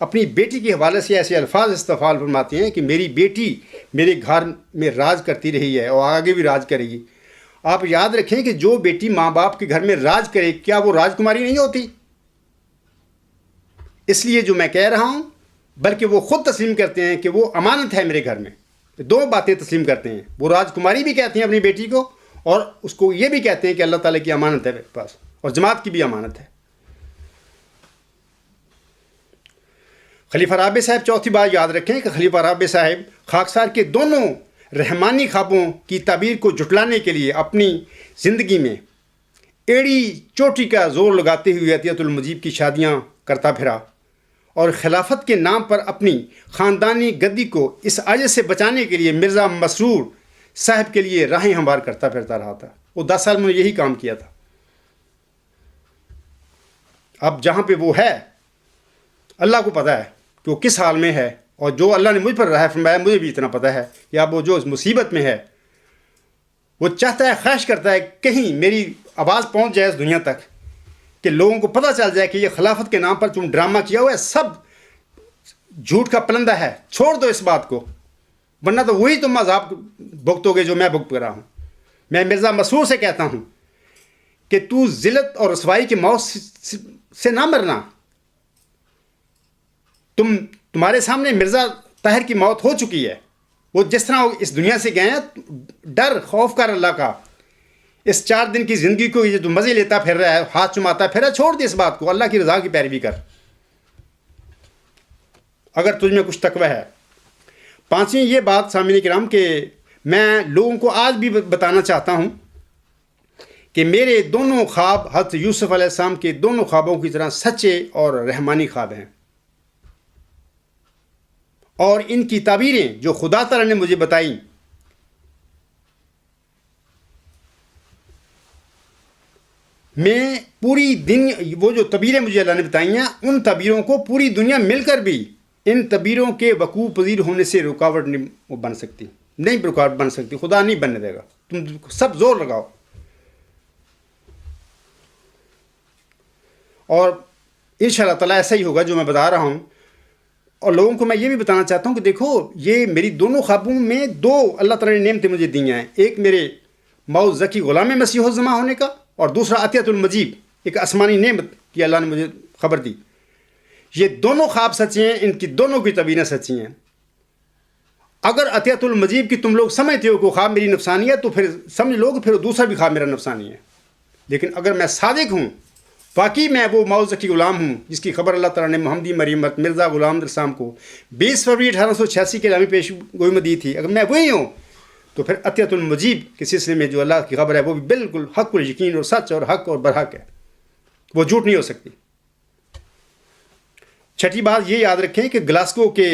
اپنی بیٹی کے حوالے سے ایسے الفاظ استعمال فرماتے ہیں کہ میری بیٹی میرے گھر میں راج کرتی رہی ہے اور آگے بھی راج کرے گی. آپ یاد رکھیں کہ جو بیٹی ماں باپ کے گھر میں راج کرے، کیا وہ راجکماری نہیں ہوتی؟ اس لیے جو میں کہہ رہا ہوں، بلکہ وہ خود تسلیم کرتے ہیں کہ وہ امانت ہے میرے گھر میں. دو باتیں تسلیم کرتے ہیں، وہ راجکماری بھی کہتے ہیں اپنی بیٹی کو، اور اس کو یہ بھی کہتے ہیں کہ اللہ تعالیٰ کی امانت ہے میرے پاس، اور جماعت کی بھی امانت ہے. خلیفہ رابع صاحب، چوتھی بات یاد رکھیں کہ خلیفہ رابع صاحب خاکسار کے دونوں رحمانی خوابوں کی تعبیر کو جھٹلانے کے لیے اپنی زندگی میں ایڑی چوٹی کا زور لگاتے ہوئے عطیۃ المجیب کی شادیاں کرتا پھرا، اور خلافت کے نام پر اپنی خاندانی گدی کو اس عجز سے بچانے کے لیے مرزا مسرور صاحب کے لیے راہیں ہموار کرتا پھرتا رہا تھا. وہ 10 سال میں یہی کام کیا تھا. اب جہاں پہ وہ ہے، اللہ کو پتہ ہے کہ وہ کس حال میں ہے، اور جو اللہ نے مجھ پر رہا فرمایا مجھے بھی اتنا پتہ ہے کہ اب وہ جو اس مصیبت میں ہے، وہ چاہتا ہے، خواہش کرتا ہے کہیں میری آواز پہنچ جائے اس دنیا تک، کہ لوگوں کو پتہ چل جائے کہ یہ خلافت کے نام پر تم ڈرامہ کیا ہوا ہے، سب جھوٹ کا پلندہ ہے، چھوڑ دو اس بات کو، ورنہ تو وہی تم عذاب بھگتو گے جو میں بھگت رہا ہوں. میں مرزا مسرور سے کہتا ہوں کہ تو ذلت اور رسوائی کی موت سے نہ مرنا. تمہارے سامنے مرزا طاہر کی موت ہو چکی ہے. وہ جس طرح اس دنیا سے گئے ہیں، ڈر خوف کر اللہ کا. اس 4 دن کی زندگی کو یہ جو مزے لیتا پھر رہا ہے، ہاتھ چماتا پھر رہا ہے، چھوڑ دے اس بات کو، اللہ کی رضا کی پیروی کر اگر تجھ میں کچھ تقوی ہے. 5ویں یہ بات سامعین کرام کہ میں لوگوں کو آج بھی بتانا چاہتا ہوں کہ میرے دونوں خواب حضرت یوسف علیہ السلام کے دونوں خوابوں کی طرح سچے اور رحمانی خواب ہیں، اور ان کی تعبیریں جو خدا تعالیٰ نے مجھے بتائیں، میں پوری وہ جو تعبیریں مجھے اللہ نے بتائی ہیں، ان تعبیروں کو پوری دنیا مل کر بھی ان تعبیروں کے وقوع پذیر ہونے سے رکاوٹ نہیں بن سکتی، نہیں رکاوٹ بن سکتی. خدا نہیں بننے دے گا. تم سب زور لگاؤ. اور انشاءاللہ تعالیٰ ایسا ہی ہوگا جو میں بتا رہا ہوں. اور لوگوں کو میں یہ بھی بتانا چاہتا ہوں کہ دیکھو، یہ میری دونوں خوابوں میں 2 اللہ تعالیٰ نے نعمتیں مجھے دی ہیں. ایک میرے موعود ذکی غلام مسیح الزماں ہونے کا، اور دوسرا عطیۃ المجیب، ایک آسمانی نعمت کی اللہ نے مجھے خبر دی. یہ دونوں خواب سچے ہیں، ان کی دونوں کی تعبیریں سچی ہیں. اگر عطیۃ المجیب کی تم لوگ سمجھتے ہو کہ خواب میری نفسانی ہے، تو پھر سمجھ لو کہ پھر دوسرا بھی خواب میرا نفسانی ہے. لیکن اگر میں صادق ہوں، واقعی میں وہ موعود ذکی غلام ہوں جس کی خبر اللہ تعالیٰ نے محمدی مریمت مرزا غلام السلام کو 20 فروری 1886 کے علامی پیش گوئی میں دی تھی، اگر میں وہی ہوں تو پھر عطیۃ المجیب کے سلسلے میں جو اللہ کی خبر ہے وہ بھی بالکل حق اور یقین اور سچ اور حق اور برحق ہے، وہ جھوٹ نہیں ہو سکتی. 6ٹھی بات یہ یاد رکھیں کہ گلاسگو کے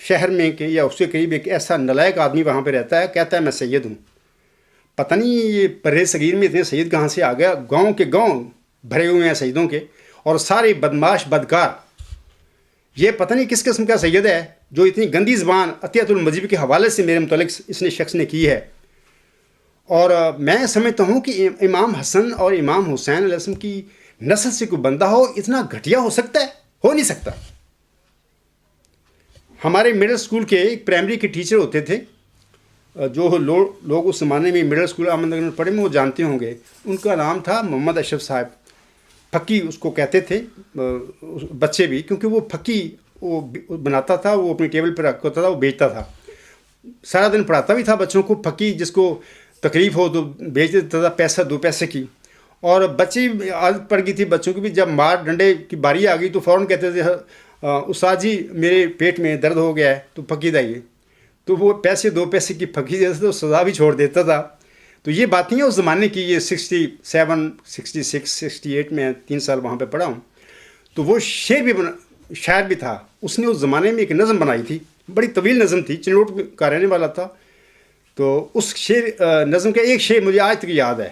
شہر میں کہ یا اس کے قریب ایک ایسا نالائق آدمی وہاں پہ رہتا ہے، کہتا ہے میں سید ہوں. پتہ نہیں یہ پرہیز صغیر میں اتنے سید کہاں سے آ گیا. گاؤں کے گاؤں بھرے ہوئے ہیں سیدوں کے، اور سارے بدماش بدکار. یہ پتہ نہیں کس قسم کا سید ہے جو اتنی گندی زبان عطیۃ المجیب کے حوالے سے میرے متعلق اس نے شخص نے کی ہے. اور میں سمجھتا ہوں کہ امام حسن اور امام حسین علیہ السلام کی نسل سے کوئی بندہ ہو اتنا گھٹیا ہو سکتا ہے؟ ہو نہیں سکتا. ہمارے مڈل اسکول کے ایک پرائمری کے ٹیچر ہوتے تھے، جو لوگ اس زمانے میں مڈل اسکول احمد نگر میں پڑھے میں وہ جانتے ہوں گے. ان کا نام تھا محمد اشرف صاحب. پھکی اس کو کہتے تھے بچے بھی، کیونکہ وہ پھکی وہ بناتا تھا، وہ اپنی ٹیبل پہ رکھتا تھا، وہ بیچتا تھا. سارا دن پڑھاتا بھی تھا بچوں کو. پھکی جس کو تکلیف ہو تو بیچ دیتا تھا، پیسہ 2 پیسے کی. اور بچے عادت پڑ گئی تھی بچوں کی بھی، جب مار ڈنڈے کی باری آ گئی تو فوراً کہتے تھے استاد جی میرے پیٹ میں درد ہو گیا ہے تو پھکی دائیے. تو وہ پیسے 2 پیسے کی پھکی دیتا تھا تو سزا بھی چھوڑ دیتا تھا. تو یہ باتیں ہیں اس زمانے کی. یہ 67 66 68 میں 3 سال وہاں پہ پڑھا ہوں. تو وہ شعر بھی شاعر بھی تھا، اس نے اس زمانے میں ایک نظم بنائی تھی، بڑی طویل نظم تھی، چنوٹ کا رہنے والا تھا. تو اس نظم کا ایک شعر مجھے آج تک یاد ہے.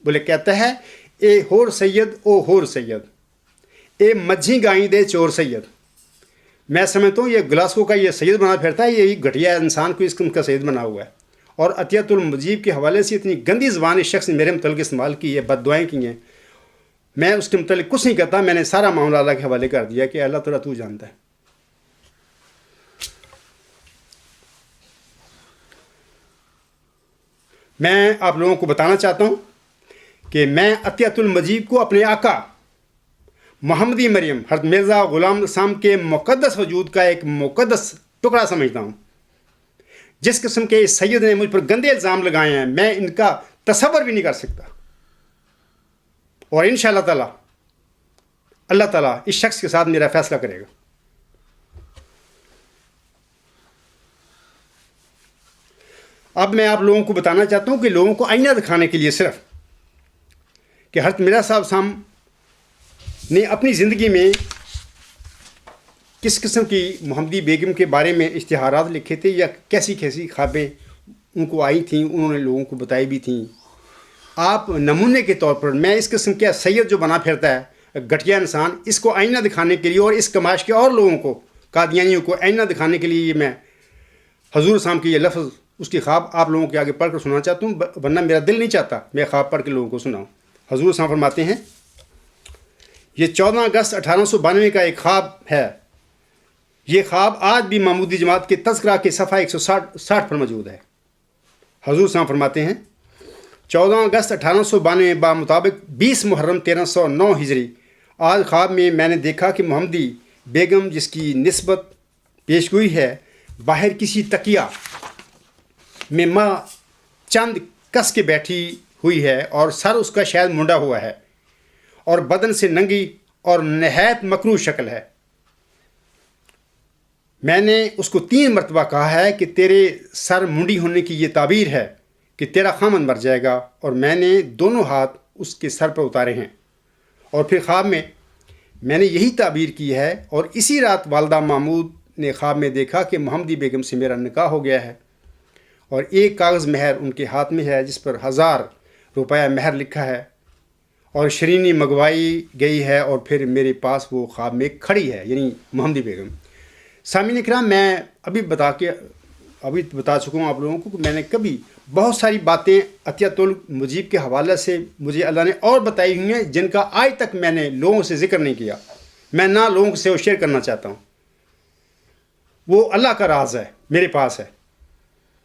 بولے کہتا ہے، اے ہور سید او ہور سید، اے مجھی گائیں دے چور سید. میں سمجھتا ہوں یہ گلاسکو کا یہ سید بنا پھرتا ہے، یہ گھٹیا انسان کو اس قسم کا سید بنا ہوا ہے. اور عطیت المجیب کے حوالے سے اتنی گندی زبان اس شخص نے میرے متعلق استعمال کی ہے، بد دعائیں کی ہیں. میں اس کے متعلق کچھ نہیں کہتا، میں نے سارا معاملہ اللہ کے حوالے کر دیا کہ اللہ تعالیٰ تو جانتا ہے. میں آپ لوگوں کو بتانا چاہتا ہوں کہ میں عطیت المجیب کو اپنے آقا محمدی مریم حضرت مرزا غلام الاسلام کے مقدس وجود کا ایک مقدس ٹکڑا سمجھتا ہوں. جس قسم کے اس سید نے مجھ پر گندے الزام لگائے ہیں، میں ان کا تصور بھی نہیں کر سکتا. اور انشاءاللہ تعالی اللہ تعالیٰ اس شخص کے ساتھ میرا فیصلہ کرے گا. اب میں آپ لوگوں کو بتانا چاہتا ہوں کہ لوگوں کو آئینہ دکھانے کے لیے صرف کہ حضرت مرزا صاحب صاحب نے اپنی زندگی میں کس قسم کی محمدی بیگم کے بارے میں اشتہارات لکھے تھے، یا کیسی کیسی خوابیں ان کو آئی تھیں، انہوں نے لوگوں کو بتائی بھی تھیں. آپ نمونے کے طور پر میں اس قسم کا سید جو بنا پھرتا ہے گھٹیا انسان، اس کو آئینہ دکھانے کے لیے اور اس کماش کے اور لوگوں کو قادیانیوں کو آئینہ دکھانے کے لیے میں حضور صاحب کی یہ لفظ اس کی خواب آپ لوگوں کے آگے پڑھ کر سنانا چاہتا ہوں، ورنہ میرا دل نہیں چاہتا میں خواب پڑھ کے لوگوں کو سناؤں. حضور صاحب فرماتے ہیں، یہ 14 اگست 1892 کا ایک خواب ہے. یہ خواب آج بھی محمودی جماعت کے تذکرہ کے صفحہ 160 پر موجود ہے. حضور صاحب فرماتے ہیں، 14 اگست 1892 بمطابق 20 محرم 1309 ہجری آج خواب میں نے دیکھا کہ محمدی بیگم جس کی نسبت پیش گوئی ہے، باہر کسی تکیہ میں ماں چند کس کے بیٹھی ہوئی ہے اور سر اس کا شاید منڈا ہوا ہے اور بدن سے ننگی اور نہایت مکروہ شکل ہے. میں نے اس کو 3 مرتبہ کہا ہے کہ تیرے سر منڈی ہونے کی یہ تعبیر ہے کہ تیرا خامن مر جائے گا، اور میں نے دونوں ہاتھ اس کے سر پر اتارے ہیں. اور پھر خواب میں نے یہی تعبیر کی ہے، اور اسی رات والدہ محمود نے خواب میں دیکھا کہ محمدی بیگم سے میرا نکاح ہو گیا ہے، اور ایک کاغذ مہر ان کے ہاتھ میں ہے جس پر 1000 روپیہ مہر لکھا ہے، اور شرینی منگوائی گئی ہے، اور پھر میرے پاس وہ خواب میں کھڑی ہے، یعنی محمدی بیگم. سامعین کرام، میں ابھی بتا چکا ہوں آپ لوگوں کو کہ میں نے کبھی بہت ساری باتیں عطیت المجیب کے حوالے سے مجھے اللہ نے اور بتائی ہوئی ہیں جن کا آج تک میں نے لوگوں سے ذکر نہیں کیا. میں نہ لوگوں سے وہ شیئر کرنا چاہتا ہوں، وہ اللہ کا راز ہے، میرے پاس ہے.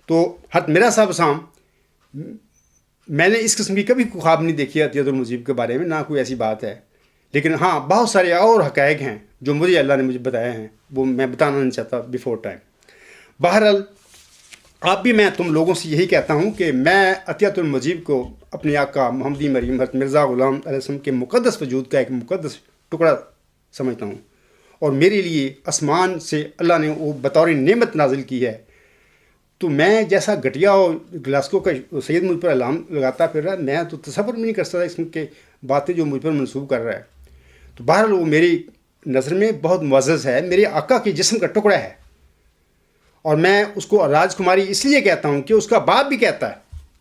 تو حضرت مرزا صاحب میں نے اس قسم کی کبھی خواب نہیں دیکھی عطیت المجیب کے بارے میں، نہ کوئی ایسی بات ہے. لیکن ہاں بہت سارے اور حقائق ہیں جو اللہ نے مجھے بتایا ہیں، وہ میں بتانا نہیں چاہتا بیفور ٹائم. بہرحال اب بھی میں تم لوگوں سے یہی کہتا ہوں کہ میں عطیت المجیب کو اپنے آقا محمدی مریم حضرت مرزا غلام علیہ السلام کے مقدس وجود کا ایک مقدس ٹکڑا سمجھتا ہوں، اور میرے لیے آسمان سے اللہ نے وہ بطور نعمت نازل کی ہے. تو میں جیسا گھٹیا اور گلاسکو کا سید مجھ پر الزام لگاتا پھر رہا، میں تو تصور بھی نہیں کر سکتا اس کے باتیں جو مجھ پر منسوب کر رہا ہے. تو بہرحال وہ میری نظر میں بہت معزز ہے، میرے آقا کے جسم کا ٹکڑا ہے. اور میں اس کو راج کماری اس لیے کہتا ہوں کہ اس کا باپ بھی کہتا ہے.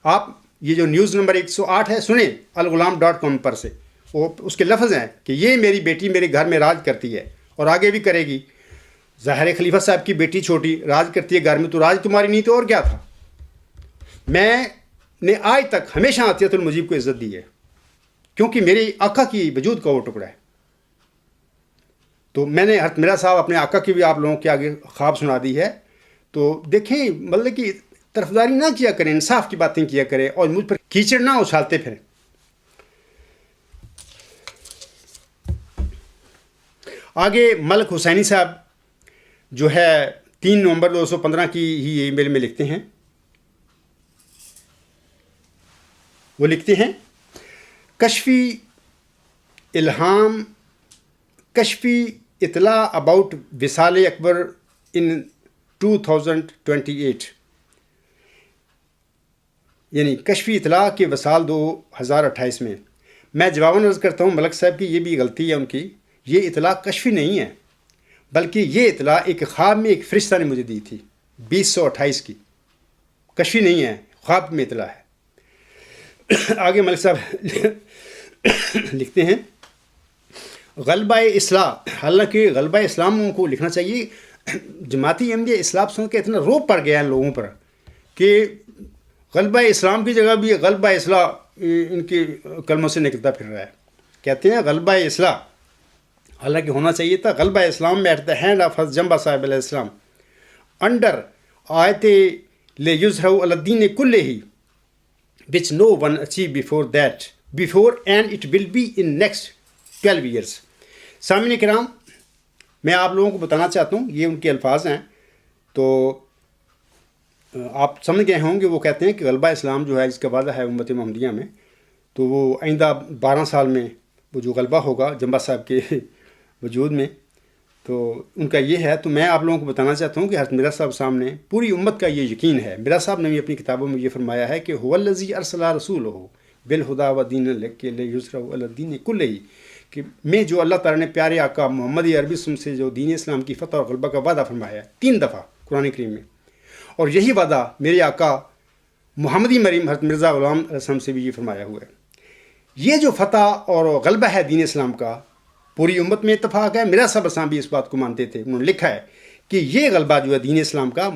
آپ یہ جو نیوز نمبر 108 ہے سنیں الغلام.com پر سے، وہ اس کے لفظ ہیں کہ یہ میری بیٹی میرے گھر میں راج کرتی ہے اور آگے بھی کرے گی. ظاہر خلیفہ صاحب کی بیٹی چھوٹی راج کرتی ہے گھر میں، تو راج کماری نہیں تو اور کیا تھا. میں نے آج تک ہمیشہ عطیت المجیب کو عزت دی ہے کیونکہ میری آقا کی وجود کا وہ ٹکڑا ہے. تو میں نے حضرت مرزا صاحب اپنے آقا کی بھی آپ لوگوں کے آگے خواب سنا دی ہے. تو دیکھیں، مطلب کہ طرفداری نہ کیا کریں، انصاف کی باتیں کیا کریں اور مجھ پر کیچڑ نہ اچھالتے پھریں. آگے ملک حسینی صاحب جو ہے 3 نومبر 2015 کی ہی ای میل میں لکھتے ہیں. وہ لکھتے ہیں، کشفی الہام، کشفی اطلاع اباؤٹ وصال اکبر ان 2028، یعنی کشفی اطلاع کے وصال 2028 میں. میں جواباً عرض کرتا ہوں ملک صاحب کی یہ بھی غلطی ہے ان کی، یہ اطلاع کشفی نہیں ہے، بلکہ یہ اطلاع ایک خواب میں ایک فرشتہ نے مجھے دی تھی 2028 کی، کشفی نہیں ہے، خواب میں اطلاع ہے۔ آگے ملک صاحب لکھتے ہیں غلبہ اصلاح، حالانکہ غلبہ اسلام کو لکھنا چاہیے، جماعتی احمدیہ اصلاح سن کے اتنا روب پڑ گیا ان لوگوں پر کہ غلبہ اسلام کی جگہ بھی غلبہ اصلاح ان کے کلموں سے نکلتا پھر رہا ہے۔ کہتے ہیں غلبہ اصلاح، حالانکہ ہونا چاہیے تھا غلبہ اسلام میں ایٹ دا ہینڈ آف حضرت جنبہ صاحب علیہ السلام انڈر آیت لے یظہرہ علی الدین کلہ which no one achieved before and it will be in next 12 years۔ سامعین کرام، میں آپ لوگوں کو بتانا چاہتا ہوں، یہ ان کے الفاظ ہیں تو آپ سمجھ گئے ہوں گے۔ وہ کہتے ہیں کہ غلبہ اسلام جو ہے جس کا وعدہ ہے امت محمدیہ میں، تو وہ آئندہ 12 سال میں وہ جو غلبہ ہوگا جنبہ صاحب کے وجود میں، تو ان کا یہ ہے۔ تو میں آپ لوگوں کو بتانا چاہتا ہوں کہ حضرت مرزا صاحب سامنے پوری امت کا یہ یقین ہے۔ مرزا صاحب نے بھی اپنی کتابوں میں یہ فرمایا ہے کہ هو الذی ارسل رسولہ بالہدی ودین الحق لیظہرہ علی الدین کلہ، کہ میں جو اللہ تعالیٰ نے پیارے آقا محمد عربی سے جو دین اسلام کی فتح اور غلبہ کا وعدہ فرمایا ہے 3 دفعہ قرآن کریم میں، اور یہی وعدہ میرے آقا محمدی مریم حضرت مرزا غلام علیہ السلام سے بھی یہ فرمایا ہوا ہے۔ یہ جو فتح اور غلبہ ہے دین اسلام کا، پوری امت میں اتفاق ہے۔ مرزا صاحب اسلام بھی اس بات کو مانتے تھے، انہوں نے لکھا ہے کہ یہ غلبہ جو ہے دین اسلام کا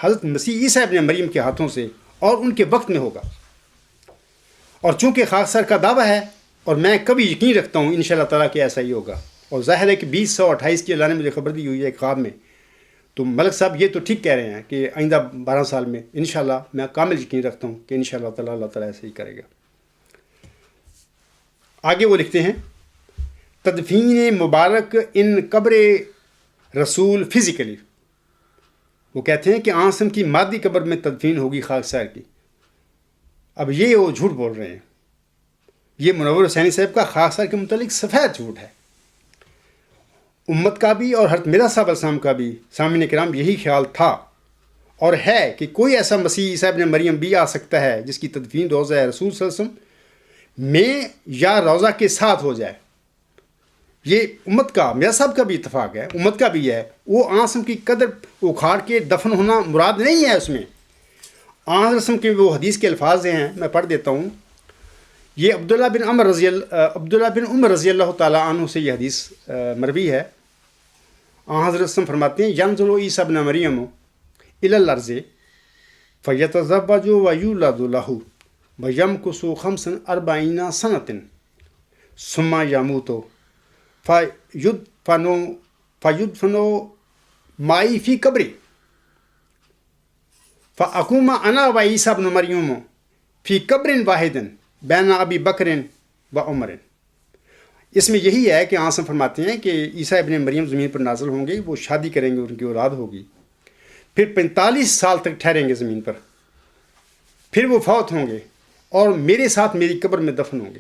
حضرت مسیح عیسیٰ ابن مریم کے ہاتھوں سے اور ان کے وقت میں ہوگا۔ اور چونکہ خاک سر کا دعویٰ ہے اور میں کبھی یقین رکھتا ہوں انشاءاللہ تعالیٰ کہ ایسا ہی ہوگا، اور ظاہر ہے کہ 2028 کی اللہ نے مجھے خبر دی ہوئی ہے ایک خواب میں، تو ملک صاحب یہ تو ٹھیک کہہ رہے ہیں کہ آئندہ 12 سال میں انشاءاللہ میں کامل یقین رکھتا ہوں کہ انشاءاللہ تعالیٰ اللہ تعالیٰ ایسے ہی کرے گا۔ آگے وہ لکھتے ہیں تدفین مبارک ان قبر رسول فزیکلی، وہ کہتے ہیں کہ آنسم کی مادی قبر میں تدفین ہوگی خاک سار کی۔ اب یہ وہ جھوٹ بول رہے ہیں، یہ منور حسینی صاحب کا خاک سار کے متعلق سفید جھوٹ ہے۔ امت کا بھی اور حضرت مرزا صاحب علیہ السلام کا بھی سامعین کرام یہی خیال تھا اور ہے کہ کوئی ایسا مسیح عیسیٰ ابن مریم بھی آ سکتا ہے جس کی تدفین روضہ رسول صلی اللہ علیہ وسلم میں یا روضہ کے ساتھ ہو جائے۔ یہ امت کا، مرزا صاحب کا بھی اتفاق ہے، امت کا بھی ہے۔ وہ آنسم کی قدر اکھاڑ کے دفن ہونا مراد نہیں ہے اس میں۔ آنسم کے وہ حدیث کے الفاظ ہیں، میں پڑھ دیتا ہوں۔ یہ عبداللہ بن عمر رضی اللہ تعالیٰ عنہ سے یہ حدیث مروی ہے۔ حضرت فرماتے ہیں ینزل عیسیٰ ابن مریم الی الارض فیتزوج ویولد لہ ویمکث 45 سنۃ ثم یموت فیدفن معی فی قبری فاقوم انا و عیسیٰ ابن مریم فی قبر واحد بین ابی بکر و عمر۔ اس میں یہی ہے کہ آنسم فرماتے ہیں کہ عیسیٰ ابن مریم زمین پر نازل ہوں گے، وہ شادی کریں گے، ان کی اولاد ہوگی، پھر 45 سال تک ٹھہریں گے زمین پر، پھر وہ فوت ہوں گے اور میرے ساتھ میری قبر میں دفن ہوں گے،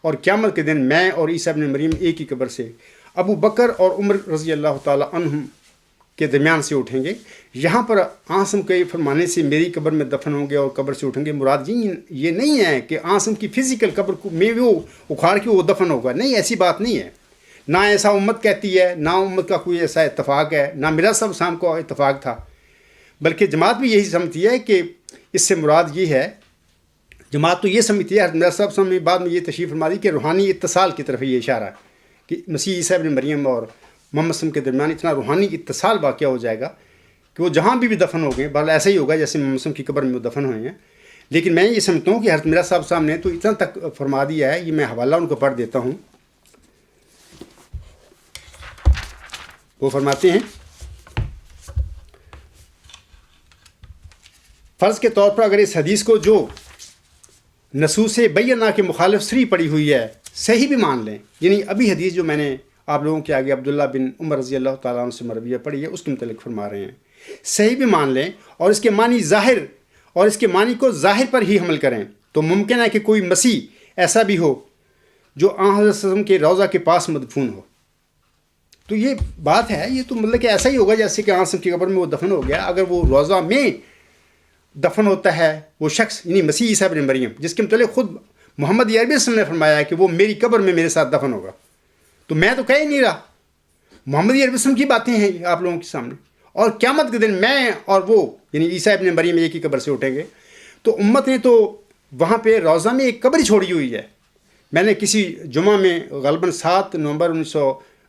اور قیامت کے دن میں اور عیسیٰ ابن مریم ایک ہی قبر سے ابو بکر اور عمر رضی اللہ تعالیٰ عنہم کے درمیان سے اٹھیں گے۔ یہاں پر آنسم کے فرمانے سے میری قبر میں دفن ہوں گے اور قبر سے اٹھیں گے، مراد یہ نہیں ہے کہ آنسم کی فزیکل قبر میں وہ اکھاڑ کے وہ دفن ہوگا، نہیں، ایسی بات نہیں ہے، نہ ایسا امت کہتی ہے، نہ امت کا کوئی ایسا اتفاق ہے، نہ مرزا صاحب شام کو اتفاق تھا، بلکہ جماعت بھی یہی سمجھتی ہے کہ اس سے مراد یہ ہے، جماعت تو یہ سمجھتی ہے، مرزا صاحب نے بعد میں یہ تشریح فرما دی کہ روحانی اتصال کی طرف یہ اشارہ ہے کہ مسیح عیسیٰ ابن مریم اور محمد صلی اللہ علیہ وسلم کے درمیان اتنا روحانی اتصال واقع ہو جائے گا کہ وہ جہاں بھی دفن ہو گئے، بہرحال ایسا ہی ہوگا جیسے محمد صلی اللہ علیہ وسلم کی قبر میں وہ دفن ہوئے ہیں۔ لیکن میں یہ سمجھتا ہوں کہ حضرت مرزا صاحب نے تو اتنا تک فرما دیا ہے، یہ میں حوالہ ان کو پڑھ دیتا ہوں۔ وہ فرماتے ہیں فرض کے طور پر اگر اس حدیث کو جو نصوص بینہ کے مخالف سری پڑی ہوئی ہے صحیح بھی مان لیں، یعنی ابھی حدیث جو میں نے آپ لوگوں کے آگے عبداللہ بن عمر رضی اللہ تعالیٰ عنہ سے مرویہ پڑھی ہے اس کے متعلق فرما رہے ہیں، صحیح بھی مان لیں اور اس کے معنی ظاہر اور اس کے معنی کو ظاہر پر ہی حمل کریں، تو ممکن ہے کہ کوئی مسیح ایسا بھی ہو جو آن حضرت صلی اللہ علیہ وسلم کے روضہ کے پاس مدفون ہو۔ تو یہ بات ہے، یہ تو مطلب کہ ایسا ہی ہوگا جیسے کہ آن صلی کی قبر میں وہ دفن ہو گیا، اگر وہ روضہ میں دفن ہوتا ہے وہ شخص، یعنی مسیح عیسیٰ ابن مریم، جس کے متعلق خود محمد عربی صلی اللہ علیہ وسلم نے فرمایا ہے کہ وہ میری قبر میں میرے ساتھ دفن ہوگا، تو میں تو کہہ ہی نہیں رہا، محمدی عربی کی باتیں ہیں یہ آپ لوگوں کے سامنے. اور قیامت کے دن میں اور وہ یعنی عیسیٰ ابن مریم ایک ہی قبر سے اٹھیں گے. تو امت نے تو وہاں پہ روضہ میں ایک قبر چھوڑی ہوئی ہے. میں نے کسی جمعہ میں غالباً 7 نومبر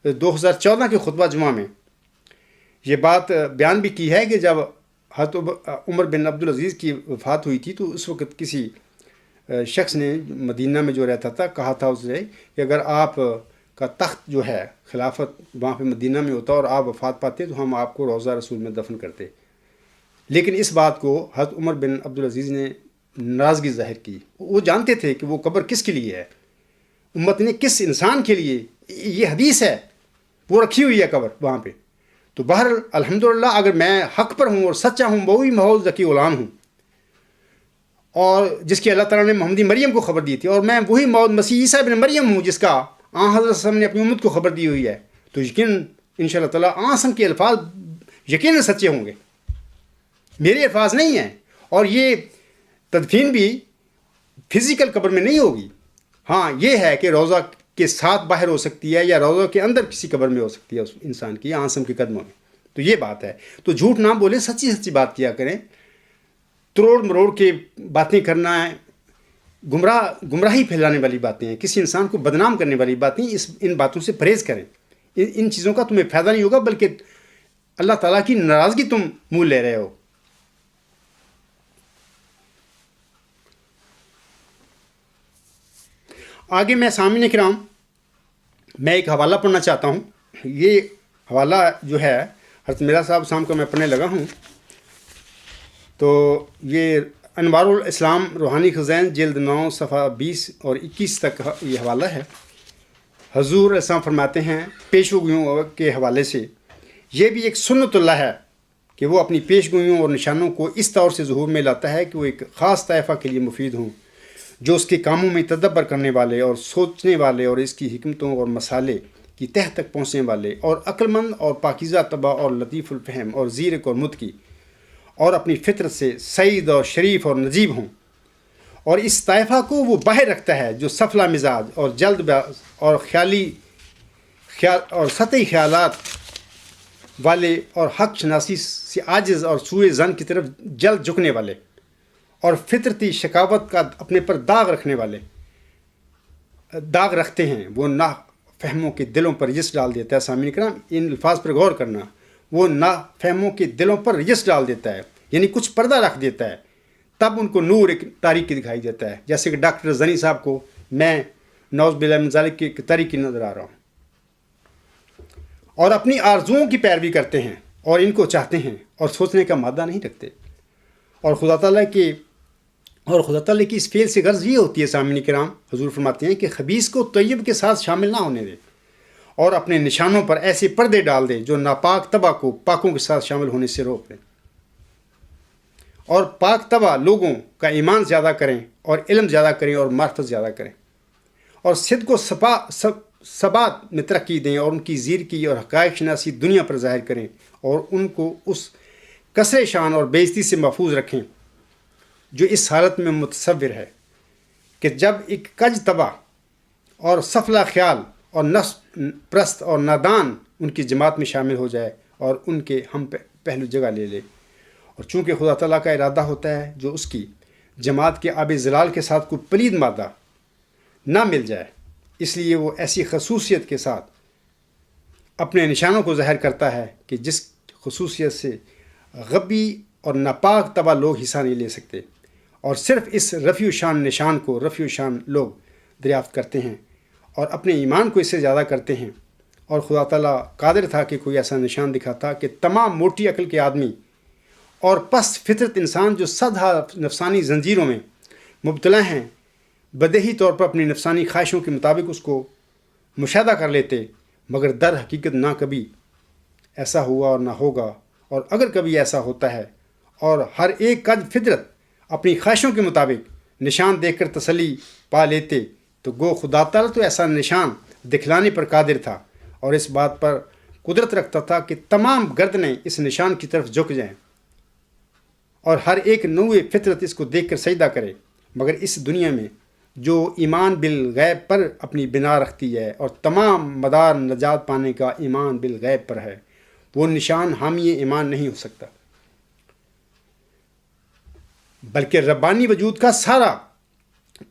2014 کے خطبہ جمعہ میں یہ بات بیان بھی کی ہے کہ جب حضرت عمر بن عبدالعزیز کی وفات ہوئی تھی تو اس وقت کسی شخص نے مدینہ میں جو رہتا تھا کہا تھا اسے کہ اگر آپ کا تخت جو ہے خلافت وہاں پہ مدینہ میں ہوتا اور آپ وفات پاتے تو ہم آپ کو روضہ رسول میں دفن کرتے. لیکن اس بات کو حضرت عمر بن عبدالعزیز نے ناراضگی ظاہر کی. وہ جانتے تھے کہ وہ قبر کس کے لیے ہے, امت نے کس انسان کے لیے, یہ حدیث ہے, وہ رکھی ہوئی ہے قبر وہاں پہ. تو بہر الحمدللہ اگر میں حق پر ہوں اور سچا ہوں, وہی محمود ذکی غلام ہوں اور جس کی اللہ تعالیٰ نے محمدی مریم کو خبر دی تھی, اور میں وہی محمد مسیح عیسیٰ ابن مریم ہوں جس کا حضرت صلی اللہ علیہ وسلم نے اپنی امت کو خبر دی ہوئی ہے, تو یقیناً انشاءاللہ تعالیٰ آسم کے الفاظ یقیناً سچے ہوں گے, میرے الفاظ نہیں ہیں. اور یہ تدفین بھی فزیکل قبر میں نہیں ہوگی. ہاں یہ ہے کہ روضہ کے ساتھ باہر ہو سکتی ہے یا روضہ کے اندر کسی قبر میں ہو سکتی ہے اس انسان کی, آسم کے قدموں میں. تو یہ بات ہے. تو جھوٹ نہ بولیں, سچی سچی بات کیا کریں. تروڑ مروڑ کے باتیں کرنا ہے, گمراہی پھیلانے والی باتیں ہیں, کسی انسان کو بدنام کرنے والی باتیں, ان باتوں سے پرہیز کریں. ان چیزوں کا تمہیں فائدہ نہیں ہوگا بلکہ اللہ تعالیٰ کی ناراضگی تم مول لے رہے ہو. آگے میں سامعین کرام میں ایک حوالہ پڑھنا چاہتا ہوں. یہ حوالہ جو ہے حضرت میرا صاحب شام کا میں پڑھنے لگا ہوں. تو یہ انوار الاسلام روحانی خزین جلد 9 صفحہ 20 اور 21 تک یہ حوالہ ہے. حضور السلام فرماتے ہیں پیشگوئیوں کے حوالے سے, یہ بھی ایک سنت اللہ ہے کہ وہ اپنی پیشگوئیوں اور نشانوں کو اس طور سے ظہور میں لاتا ہے کہ وہ ایک خاص طائفہ کے لیے مفید ہوں, جو اس کے کاموں میں تدبر کرنے والے اور سوچنے والے اور اس کی حکمتوں اور مسالے کی تہ تک پہنچنے والے اور عقل مند اور پاکیزہ طبع اور لطیف الفہم اور زیرک اور متقی اور اپنی فطرت سے سعید اور شریف اور نجیب ہوں. اور اس طائفہ کو وہ باہر رکھتا ہے جو سفلہ مزاج اور جلد باز اور سطحی خیالات والے اور حق شناسی سے عاجز اور سوئے زن کی طرف جلد جھکنے والے اور فطرتی شکاوت کا اپنے پر داغ رکھتے ہیں. وہ نافہموں کے دلوں پر رجس ڈال دیتا ہے. سامعین کرام ان الفاظ پر غور کرنا. وہ نافہموں کے دلوں پر رجس ڈال دیتا ہے, یعنی کچھ پردہ رکھ دیتا ہے, تب ان کو نور ایک تاریکی دکھائی دیتا ہے. جیسے کہ ڈاکٹر زنی صاحب کو میں نعوذ باللہ من ذالک کی تاریکی نظر آ رہا ہوں, اور اپنی آرزوؤں کی پیروی کرتے ہیں اور ان کو چاہتے ہیں اور سوچنے کا مادہ نہیں رکھتے. اور خدا تعالیٰ کی اس فعل سے غرض یہ ہوتی ہے سامعین کرام, حضور فرماتے ہیں کہ خبیث کو طیب کے ساتھ شامل نہ ہونے دے اور اپنے نشانوں پر ایسے پردے ڈال دے جو ناپاک طبع کو پاکوں کے ساتھ شامل ہونے سے روک دیں, اور پاک طبع لوگوں کا ایمان زیادہ کریں اور علم زیادہ کریں اور معرفت زیادہ کریں, اور صدق و ثبات میں ترقی دیں اور ان کی زیرکی اور حقائق شناسی دنیا پر ظاہر کریں اور ان کو اس کسر شان اور بے عزتی سے محفوظ رکھیں جو اس حالت میں متصور ہے کہ جب ایک کج طبع اور سفلہ خیال اور نفس پرست اور نادان ان کی جماعت میں شامل ہو جائے اور ان کے ہم پہلو جگہ لے لے. اور چونکہ خدا تعالیٰ کا ارادہ ہوتا ہے جو اس کی جماعت کے آب زلال کے ساتھ کوئی پلید مادہ نہ مل جائے, اس لیے وہ ایسی خصوصیت کے ساتھ اپنے نشانوں کو ظاہر کرتا ہے کہ جس خصوصیت سے غبی اور ناپاک طبع لوگ حصہ نہیں لے سکتے, اور صرف اس رفیع شان نشان کو رفیع شان لوگ دریافت کرتے ہیں اور اپنے ایمان کو اس سے زیادہ کرتے ہیں. اور خدا تعالیٰ قادر تھا کہ کوئی ایسا نشان دکھاتا کہ تمام موٹی عقل کے آدمی اور پست فطرت انسان جو صدہا نفسانی زنجیروں میں مبتلا ہیں بدہی طور پر اپنی نفسانی خواہشوں کے مطابق اس کو مشاہدہ کر لیتے, مگر در حقیقت نہ کبھی ایسا ہوا اور نہ ہوگا. اور اگر کبھی ایسا ہوتا ہے اور ہر ایک کج فطرت اپنی خواہشوں کے مطابق نشان دیکھ کر تسلی پا لیتے تو گو خدا تعالیٰ تو ایسا نشان دکھلانے پر قادر تھا اور اس بات پر قدرت رکھتا تھا کہ تمام گردنیں اس نشان کی طرف جھک جائیں اور ہر ایک نوع فطرت اس کو دیکھ کر سجدہ کرے, مگر اس دنیا میں جو ایمان بالغیب پر اپنی بنا رکھتی ہے اور تمام مدار نجات پانے کا ایمان بالغیب پر ہے، وہ نشان حامی ایمان نہیں ہو سکتا، بلکہ ربانی وجود کا سارا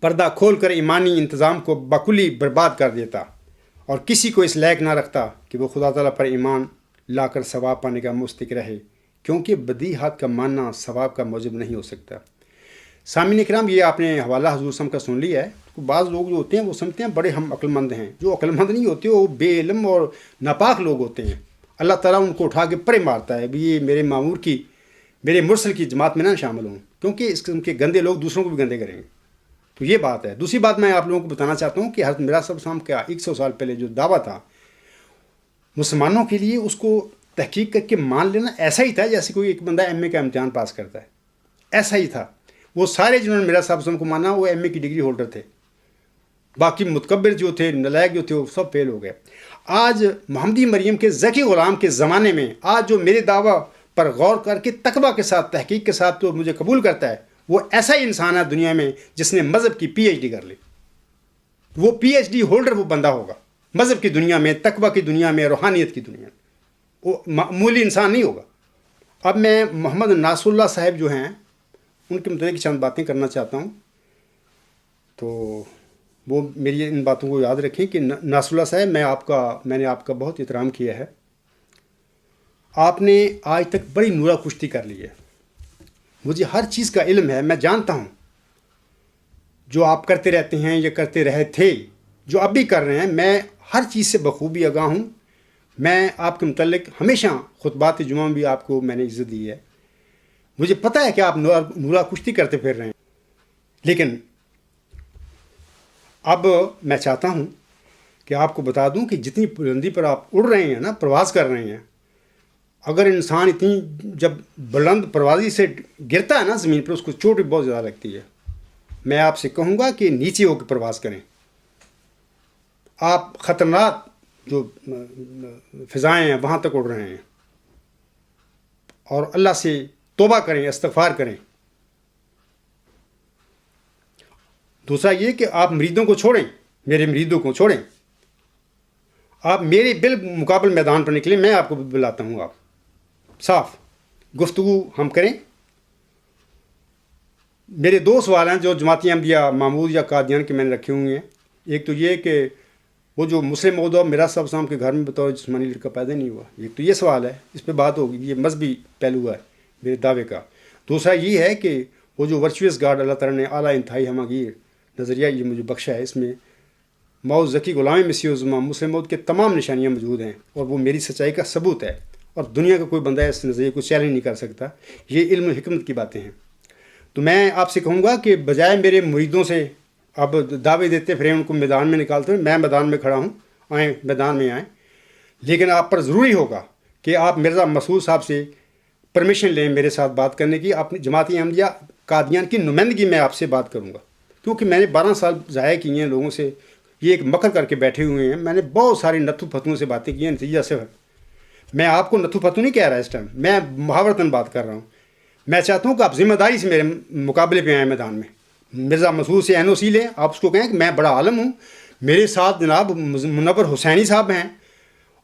پردہ کھول کر ایمانی انتظام کو بکلی برباد کر دیتا اور کسی کو اس لائق نہ رکھتا کہ وہ خدا تعالیٰ پر ایمان لا کر ثواب پانے کا مستحق رہے، کیونکہ بدیہات کا ماننا ثواب کا موجب نہیں ہو سکتا۔ سامعین کرام، یہ آپ نے حوالہ حضور صلی اللہ علیہ وسلم کا سن لیا ہے۔ بعض لوگ جو ہوتے ہیں وہ سمجھتے ہیں بڑے ہم عقل مند ہیں، جو عقل مند نہیں ہوتے وہ بے علم اور ناپاک لوگ ہوتے ہیں۔ اللہ تعالیٰ ان کو اٹھا کے پرے مارتا ہے بھی یہ میرے معمور کی، میرے مرسل کی جماعت میں نہ شامل ہوں، کیونکہ اس قسم کے گندے لوگ دوسروں کو بھی گندے کریں گے۔ تو یہ بات ہے۔ دوسری بات میں آپ لوگوں کو بتانا چاہتا ہوں کہ حضرت مرزا صاحب صاحب کا 100 سال پہلے جو دعویٰ تھا مسلمانوں کے لیے، اس کو تحقیق کر کے مان لینا ایسا ہی تھا جیسے کوئی ایک بندہ ایم اے کا امتحان پاس کرتا ہے، ایسا ہی تھا۔ وہ سارے جنہوں نے مرزا صاحب صاحب کو مانا وہ ایم اے کی ڈگری ہولڈر تھے، باقی متکبر جو تھے، نلائق جو تھے، وہ سب فیل ہو گئے۔ آج محمدی مریم کے ذکی غلام کے زمانے میں آج جو میرے دعویٰ پر غور کر کے تقویٰ کے ساتھ، تحقیق کے ساتھ تو مجھے قبول کرتا ہے، وہ ایسا ہی انسان ہے دنیا میں جس نے مذہب کی پی ایچ ڈی کر لی۔ وہ پی ایچ ڈی ہولڈر وہ بندہ ہوگا مذہب کی دنیا میں، تقویٰ کی دنیا میں، روحانیت کی دنیا میں، وہ معمولی انسان نہیں ہوگا۔ اب میں محمد ناصر اللہ صاحب جو ہیں ان کے متعلق چند باتیں کرنا چاہتا ہوں، تو وہ میری ان باتوں کو یاد رکھیں کہ ناصر اللہ صاحب، میں نے آپ کا بہت احترام کیا ہے۔ آپ نے آج تک بڑی نورا کشتی کر لی ہے، مجھے ہر چیز کا علم ہے، میں جانتا ہوں جو آپ کرتے رہتے ہیں یا کرتے رہے تھے، جو اب بھی کر رہے ہیں، میں ہر چیز سے بخوبی آگاہ ہوں۔ میں آپ کے متعلق ہمیشہ خطبات جمعہ میں بھی آپ کو میں نے عزت دی ہے، مجھے پتہ ہے کہ آپ نورا کشتی کرتے پھر رہے ہیں، لیکن اب میں چاہتا ہوں کہ آپ کو بتا دوں کہ جتنی بلندی پر آپ اڑ رہے ہیں نا، پرواز کر رہے ہیں، اگر انسان اتنی جب بلند پروازی سے گرتا ہے نا زمین پر، اس کو چوٹ بھی بہت زیادہ لگتی ہے۔ میں آپ سے کہوں گا کہ نیچے ہو کے پرواز کریں۔ آپ خطرناک جو فضائیں ہیں وہاں تک اڑ رہے ہیں، اور اللہ سے توبہ کریں، استغفار کریں۔ دوسرا یہ کہ آپ مریدوں کو چھوڑیں، میرے مریدوں کو چھوڑیں، آپ میرے بالمقابل میدان پر نکلیں، میں آپ کو بلاتا ہوں، آپ صاف گفتگو ہم کریں۔ میرے دو سوال ہیں جو جماعتی انبیاء محمود یا قادیان کے میں نے رکھے ہوئے ہیں۔ ایک تو یہ کہ وہ جو مسلم عہدہ میرا صاحب صاحب کے گھر میں بطور جسمانی لڑکا پیدا نہیں ہوا، ایک تو یہ سوال ہے، اس پہ بات ہوگی، یہ مذہبی پہلو ہے میرے دعوے کا۔ دوسرا یہ ہے کہ وہ جو ورچوئس گاڈ اللہ تعالیٰ نے اعلیٰ انتہائی ہمگیر نظریہ یہ مجھے بخشا ہے، اس میں موت ذکی غلام مسیح الزماں مسلم موت کے تمام نشانیاں موجود ہیں، اور وہ میری سچائی کا ثبوت ہے، اور دنیا کا کوئی بندہ اس نظریے کو چیلنج نہیں کر سکتا۔ یہ علم و حکمت کی باتیں ہیں۔ تو میں آپ سے کہوں گا کہ بجائے میرے مریدوں سے اب دعوے دیتے پھریں، ان کو میدان میں نکالتے ہوئے، میں میدان میں کھڑا ہوں، آئیں میدان میں آئیں، لیکن آپ پر ضروری ہوگا کہ آپ مرزا مسعود صاحب سے پرمیشن لیں میرے ساتھ بات کرنے کی۔ اپنی جماعتی احمدیہ قادیان کی نمائندگی میں آپ سے بات کروں گا، کیونکہ میں نے 12 سال ضائع کیے ہیں لوگوں سے، یہ ایک مکر کر کے بیٹھے ہوئے ہیں، میں نے بہت ساری نتھو پھتوؤں سے باتیں کی ہیں، نتیجہ سے میں آپ کو نتھو پھتو نہیں کہہ رہا اس ٹائم، میں محاورتاً بات کر رہا ہوں۔ میں چاہتا ہوں کہ آپ ذمہ داری سے میرے مقابلے پہ آئیں میدان میں، مرزا مسعود سے این او سی لیں، آپ اس کو کہیں کہ میں بڑا عالم ہوں، میرے ساتھ جناب منور حسینی صاحب ہیں،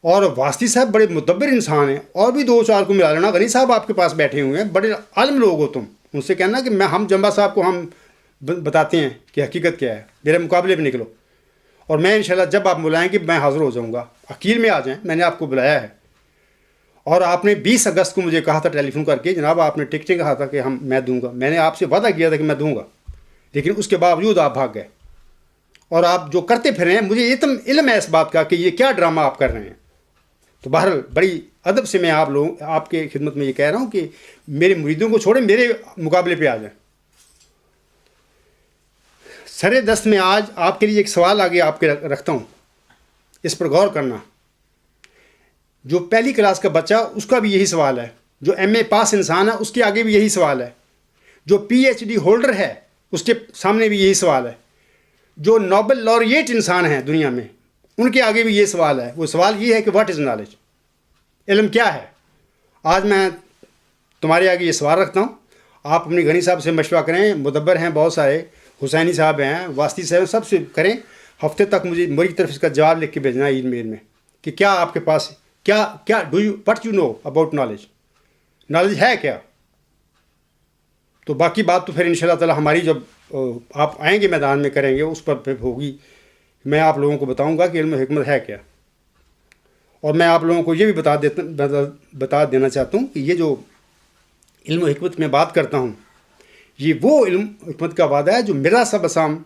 اور واسطی صاحب بڑے مدبر انسان ہیں، اور بھی 2-4 کو ملا لینا، غنی صاحب آپ کے پاس بیٹھے ہوئے ہیں، بڑے عالم لوگ ہو تم، ان سے کہنا کہ ہم جمبا صاحب کو ہم بتاتے ہیں کہ حقیقت کیا ہے، میرے مقابلے پہ نکلو، اور میں انشاءاللہ جب آپ بلائیں گے میں حاضر ہو جاؤں گا، عقیل میں آ جائیں، میں نے آپ کو بلایا ہے۔ اور آپ نے 20 اگست کو مجھے کہا تھا ٹیلی فون کر کے، جناب آپ نے ٹکٹیں کہا تھا کہ میں دوں گا، میں نے آپ سے وعدہ کیا تھا کہ میں دوں گا، لیکن اس کے باوجود آپ بھاگ گئے، اور آپ جو کرتے پھر رہے ہیں، مجھے علم ہے اس بات کا کہ یہ کیا ڈرامہ آپ کر رہے ہیں۔ تو بہرحال بڑی ادب سے میں آپ کے خدمت میں یہ کہہ رہا ہوں کہ میرے مریدوں کو چھوڑیں، میرے مقابلے پہ آ جائیں۔ سر دست میں آج آپ کے لیے ایک سوال آگے آپ کے رکھتا ہوں، اس پر غور کرنا۔ جو پہلی کلاس کا بچہ، اس کا بھی یہی سوال ہے، جو ایم اے پاس انسان ہے اس کے آگے بھی یہی سوال ہے، جو پی ایچ ڈی ہولڈر ہے اس کے سامنے بھی یہی سوال ہے، جو نوبل laureate انسان ہیں دنیا میں ان کے آگے بھی یہ سوال ہے۔ وہ سوال یہ ہے کہ واٹ از نالج، علم کیا ہے؟ آج میں تمہارے آگے یہ سوال رکھتا ہوں، آپ اپنی غنی صاحب سے مشورہ کریں، مدبر ہیں بہت سارے، حسینی صاحب ہیں، واسطی صاحب ہیں، سب سے کریں، ہفتے تک مجھے میری طرف اس کا جواب لکھ کے بھیجنا ہے ای میل میں کہ کیا آپ کے پاس کیا what you know about knowledge ہے کیا. تو باقی بات تو پھر ان شاء اللہ تعالیٰ ہماری جب آپ آئیں گے میدان میں کریں گے اس پر پھر ہوگی. میں آپ لوگوں کو بتاؤں گا کہ علم و حکمت ہے کیا. اور میں آپ لوگوں کو یہ بھی بتا دینا چاہتا ہوں کہ یہ جو علم و حکمت میں بات کرتا ہوں یہ وہ علم حکمت کا وعدہ ہے جو مرزا صاحب اسام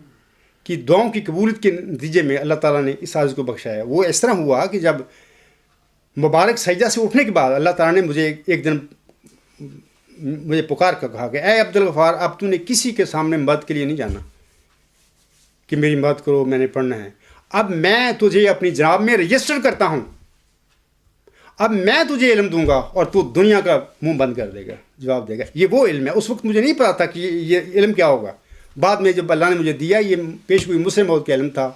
کی دعاؤں کی قبولیت کے نتیجے میں اللہ تعالیٰ نے اس عاجز کو بخشا ہے. وہ اس طرح ہوا کہ جب مبارک سجدہ سے اٹھنے کے بعد اللہ تعالیٰ نے مجھے ایک دن مجھے پکار کر کہا کہ اے عبدالغفار، اب تو نے کسی کے سامنے مدد کے لیے نہیں جانا کہ میری مدد کرو، میں نے پڑھنا ہے. اب میں تجھے اپنی جناب میں رجسٹر کرتا ہوں، اب میں تجھے علم دوں گا اور تو دنیا کا منہ بند کر دے گا، جواب دے گا. یہ وہ علم ہے. اس وقت مجھے نہیں پتا تھا کہ یہ علم کیا ہوگا. بعد میں جب اللہ نے مجھے دیا، یہ پیش ہوئی مسلم موت کا علم تھا،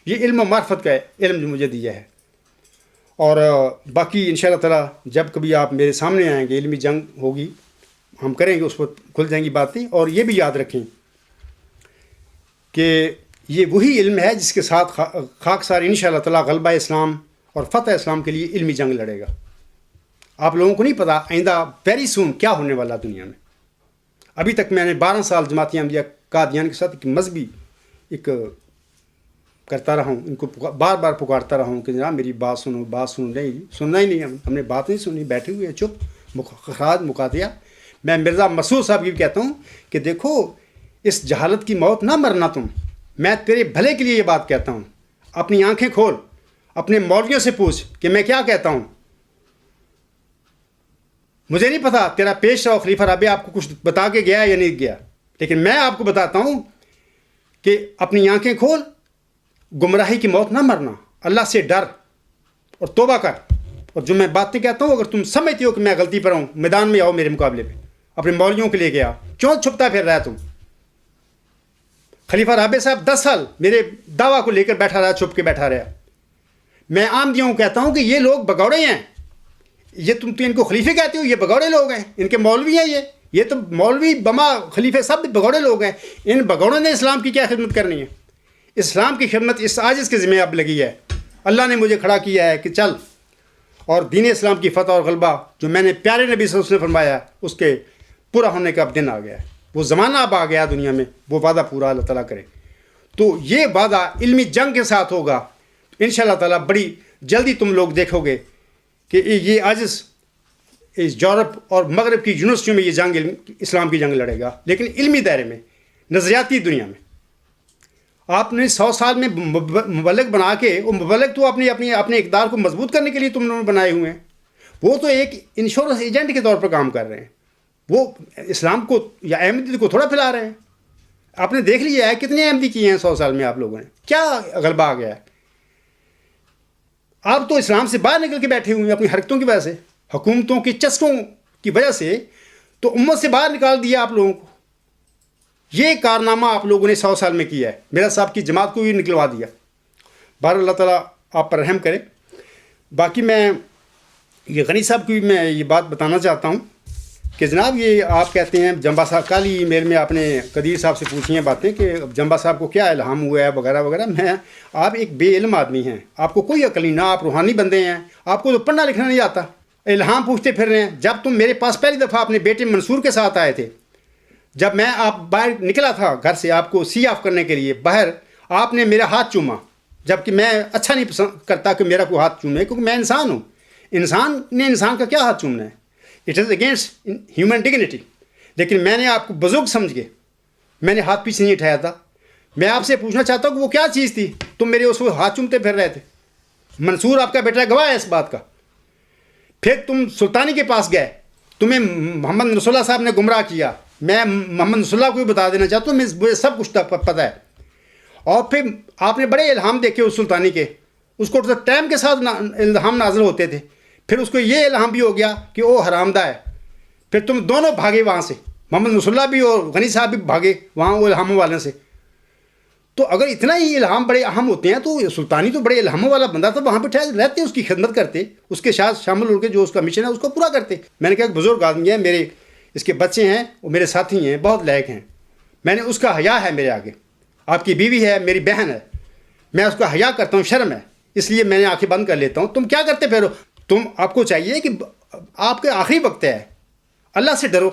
یہ علم و معرفت کا علم جو مجھے دیا ہے. اور باقی ان شاء اللہ تعالیٰ جب کبھی آپ میرے سامنے آئیں گے، علمی جنگ ہوگی، ہم کریں گے، اس پر کھل جائیں گی باتیں. اور یہ بھی یاد رکھیں کہ یہ وہی علم ہے جس کے ساتھ خاکسار ان شاء اللہ تعالیٰ غلبہ اسلام اور فتح اسلام کے لیے علمی جنگ لڑے گا. آپ لوگوں کو نہیں پتا آئندہ ویری سون کیا ہونے والا دنیا میں. ابھی تک میں نے 12 سال جماعت احمدیہ قادیان کے ساتھ ایک مذہبی ایک کرتا رہا ہوں، ان کو بار بار پکارتا رہا ہوں کہ جناب میری بات سنو، بات سنو. نہیں سننا ہی نہیں، ہم نے بات نہیں سنی، بیٹھے ہوئے چپ خراج مقاطعہ. میں مرزا مسعود صاحب کی بھی کہتا ہوں کہ دیکھو اس جہالت کی موت نہ مرنا تم، میں تیرے بھلے کے لیے یہ بات کہتا ہوں. اپنی آنکھیں کھول، اپنے مولویوں سے پوچھ کہ میں کیا کہتا ہوں. مجھے نہیں پتا تیرا پیش رو خلیفہ رابعہ آپ کو کچھ بتا کے گیا یا نہیں گیا، لیکن میں آپ کو بتاتا ہوں کہ اپنی آنکھیں کھول، گمراہی کی موت نہ مرنا، اللہ سے ڈر اور توبہ کر. اور جو میں باتیں کہتا ہوں اگر تم سمجھتے ہو کہ میں غلطی پر ہوں، میدان میں آؤ میرے مقابلے پہ، اپنے مولویوں کے لے کے آؤ. کیوں چھپتا پھر رہا ہے تم؟ خلیفہ رابعہ صاحب 10 سال میرے دعویٰ کو لے کر بیٹھا رہا، چھپ کے بیٹھا رہا. میں عامدیوں کو کہتا ہوں کہ یہ لوگ بگوڑے ہیں. یہ تم تو ان کو خلیفے کہتے ہو، یہ بگوڑے لوگ ہیں، ان کے مولوی ہیں. یہ تو مولوی بما خلیفے سب بگوڑے لوگ ہیں. ان بگوڑوں نے اسلام کی کیا خدمت کرنی ہے؟ اسلام کی خدمت اس عاجز کے ذمہ اب لگی ہے. اللہ نے مجھے کھڑا کیا ہے کہ چل، اور دین اسلام کی فتح اور غلبہ جو میں نے پیارے نبی صلی اللہ علیہ وسلم نے فرمایا اس کے پورا ہونے کا اب دن آ گیا ہے. وہ زمانہ اب آ گیا دنیا میں، وہ وعدہ پورا اللہ تعالیٰ کرے. تو یہ وعدہ علمی جنگ کے ساتھ ہوگا ان شاء اللہ تعالیٰ. بڑی جلدی تم لوگ دیکھو گے کہ یہ عاجز اس یورپ اور مغرب کی یونیورسٹیوں میں یہ جنگ اسلام کی جنگ لڑے گا، لیکن علمی دائرے میں، نظریاتی دنیا میں. آپ نے 100 سال میں مبلغ بنا کے، وہ مبلغ تو اپنے اقدار کو مضبوط کرنے کے لیے تم لوگوں نے بنائے ہوئے ہیں. وہ تو ایک انشورنس ایجنٹ کے طور پر کام کر رہے ہیں. وہ اسلام کو یا احمدیت کو تھوڑا پھیلا رہے ہیں. آپ نے دیکھ لیا ہے کتنے احمدی کیے ہیں 100 سال میں آپ لوگوں نے، کیا غلبہ آ گیا ہے. آپ تو اسلام سے باہر نکل کے بیٹھے ہوئے ہیں اپنی حرکتوں کی وجہ سے، حکومتوں کی چسکوں کی وجہ سے تو امت سے باہر نکال دیا آپ لوگوں کو. یہ کارنامہ آپ لوگوں نے 100 سال میں کیا ہے. میرا صاحب کی جماعت کو بھی نکلوا دیا. بہر اللہ تعالیٰ آپ پر رحم کرے. باقی میں یہ غنی صاحب کی بھی میں یہ بات بتانا چاہتا ہوں کہ جناب یہ آپ کہتے ہیں جمبا صاحب، کل ہی میل میں آپ نے قدیر صاحب سے پوچھی ہیں باتیں کہ جمبا صاحب کو کیا الہام ہوا ہے وغیرہ وغیرہ. آپ ایک بے علم آدمی ہیں، آپ کو کوئی عقل نہیں، نہ آپ روحانی بندے ہیں، آپ کو تو پڑھنا لکھنا نہیں آتا، الہام پوچھتے پھر رہے ہیں. جب تم میرے پاس پہلی دفعہ اپنے بیٹے منصور کے ساتھ آئے تھے، جب میں آپ باہر نکلا تھا گھر سے آپ کو سی آف کرنے کے لیے باہر، آپ نے میرا ہاتھ چوما، جبکہ میں اچھا نہیں پسند کرتا کہ میرا کوئی ہاتھ چومے، کیونکہ میں انسان ہوں. انسان نے انسان کا کیا ہاتھ چومنا ہے؟ It is against human dignity. لیکن میں نے آپ کو بزرگ سمجھ کے میں نے ہاتھ پیچھے نہیں اٹھایا تھا. میں آپ سے پوچھنا چاہتا ہوں کہ وہ کیا چیز تھی تم میرے اس وقت ہاتھ چومتے پھر رہے تھے؟ منصور آپ کا بیٹا گواہ ہے اس بات کا. پھر تم سلطانی کے پاس گئے، تمہیں محمد رسول اللہ صاحب نے گمراہ کیا. میں محمد رسول اللہ کو بھی بتا دینا چاہتا ہوں، مجھے سب کچھ پتہ ہے. اور پھر آپ نے بڑے الہام دیکھے اس سلطانی کے، اس کو ٹائم کے ساتھ الہام نازل ہوتے تھے. پھر اس کو یہ الہام بھی ہو گیا کہ وہ حرامدہ ہے. پھر تم دونوں بھاگے وہاں سے، محمد رسول اللہ بھی اور غنی صاحب بھی بھاگے وہاں وہ الہاموں والے سے. تو اگر اتنا ہی الہام بڑے اہم ہوتے ہیں تو سلطانی تو بڑے الہاموں والا بندہ تھا، وہاں پہ رہتے، اس کی خدمت کرتے، اس کے ساتھ شامل ہو کے جو اس کا مشن ہے اس کو پورا کرتے. میں نے کہا کہ بزرگ آدمی ہے، میرے اس کے بچے ہیں، وہ میرے ساتھی ہیں، بہت لائق ہیں. میں نے اس کا حیا ہے میرے آگے. آپ کی بیوی ہے, میری بہن ہے, میں اس کا حیا کرتا ہوں, شرم ہے, اس لیے میں نے آنکھیں بند کر لیتا ہوں. تم کیا کرتے پھر ہو؟ آپ کو چاہیے کہ آپ کے آخری وقت ہے, اللہ سے ڈرو,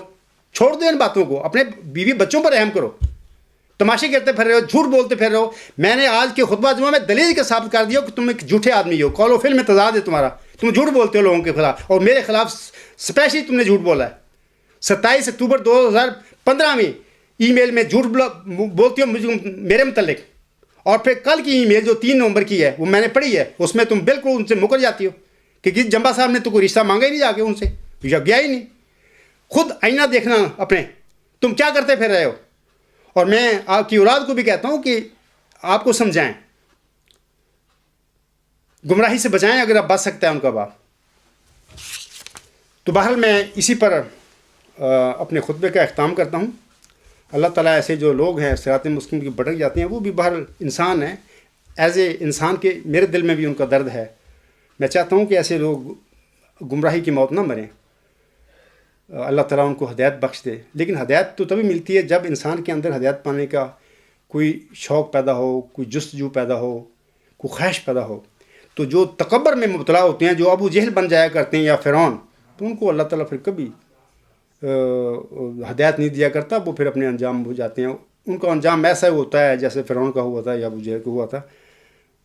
چھوڑ دو ان باتوں کو, اپنے بیوی بچوں پر رحم کرو. تماشے کرتے پھر رہے ہو, جھوٹ بولتے پھر رہے ہو. میں نے آج کے خطبہ جمعہ میں دلیل کے ثابت کر دیا کہ تم ایک جھوٹے آدمی ہو, قول و فعل میں تضاد ہے تمہارا, تم جھوٹ بولتے ہو لوگوں کے خلاف, اور میرے خلاف اسپیشلی تم نے جھوٹ بولا ہے. 27 اکتوبر 2015 میں ای میل میں جھوٹ بولتی ہو میرے متعلق, اور پھر کل کی ای میل جو 3 نومبر کی ہے وہ میں نے پڑھی ہے, اس میں تم بالکل ان سے مکر جاتی ہو کہ جمبا صاحب نے تو کوئی رشتہ مانگا ہی نہیں جا کے ان سے, گیا ہی نہیں. خود آئینہ دیکھنا اپنے, تم کیا کرتے پھر رہے ہو. اور میں آپ کی اولاد کو بھی کہتا ہوں کہ آپ کو سمجھائیں, گمراہی سے بچائیں اگر آپ بچ سکتا ہے ان کا باپ. تو بہرحال میں اسی پر اپنے خطبے کا اختتام کرتا ہوں. اللہ تعالیٰ ایسے جو لوگ ہیں صراط مستقیم کی بھٹک جاتے ہیں, وہ بھی بہرحال انسان ہیں, ایز اے انسان کے میرے دل میں بھی ان کا درد ہے. میں چاہتا ہوں کہ ایسے لوگ گمراہی کی موت نہ مریں, اللہ تعالیٰ ان کو ہدایت بخش دے. لیکن ہدایت تو تبھی ملتی ہے جب انسان کے اندر ہدایت پانے کا کوئی شوق پیدا ہو, کوئی جستجو پیدا ہو, کوئی خواہش پیدا ہو. تو جو تکبر میں مبتلا ہوتے ہیں, جو ابو جہل بن جایا کرتے ہیں یا فرعون, تو ان کو اللہ تعالیٰ پھر کبھی ہدایت نہیں دیا کرتا. وہ پھر اپنے انجام ہو جاتے ہیں. ان کا انجام ایسا ہوتا ہے جیسے فرعون کا ہوا تھا یا ابو جہل کا ہوا تھا.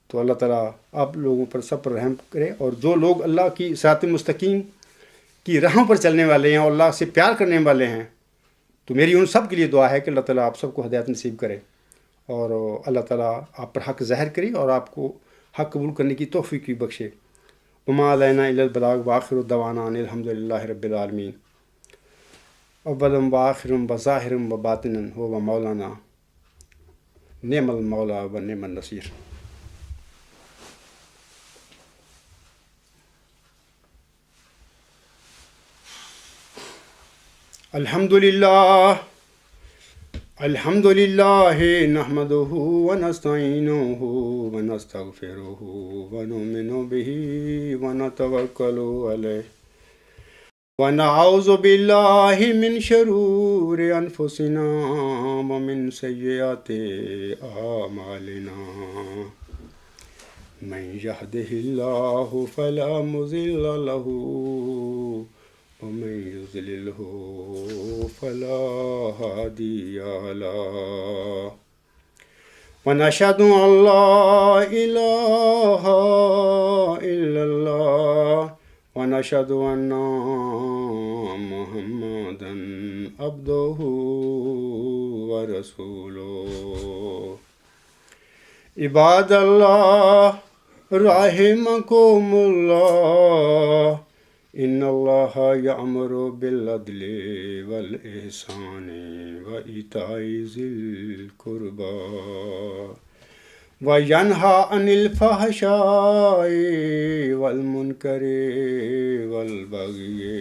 تو اللہ تعالیٰ آپ لوگوں پر سب پر رحم کرے. اور جو لوگ اللہ کی صراط مستقیم کی راہوں پر چلنے والے ہیں اور اللہ سے پیار کرنے والے ہیں, تو میری ان سب کے لیے دعا ہے کہ اللہ تعالیٰ آپ سب کو ہدایت نصیب کرے, اور اللہ تعالیٰ آپ پر حق ظاہر کرے اور آپ کو حق قبول کرنے کی توفیق بھی بخشے. وما علینا الا البلاغ وآخر دعوانا ان الحمد للہ رب العالمین. اولم وآخرم وظاہرم وباطنن هو مولانا نعم المولا ونعم النصیر. الحمد للہ نحمده ونستعینه ونستغفره ونؤمن به ونتوکل علیہ ونعوذ باللہ من شرور انفسنا ومن سیئات اعمالنا. من یهده اللہ فلا مضل له ومن يضلله فلا هادي له. ونشهد أن لا إله إلا الله ونشهد أن محمدا عبده ورسوله. عباد الله رحمكم الله, ان اللہ یأمر بالعدل والإحسان وإیتاء ذی القربى وینہی عن الفحشاء والمنکر والبغی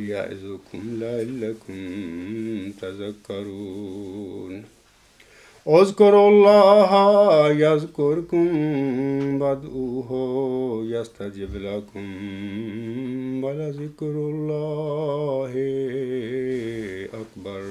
یعظکم لعلکم تذکرون. اذکروا اللہ یذکرکم وادعوہ یستجب لکم ولذکر اللہ اکبر.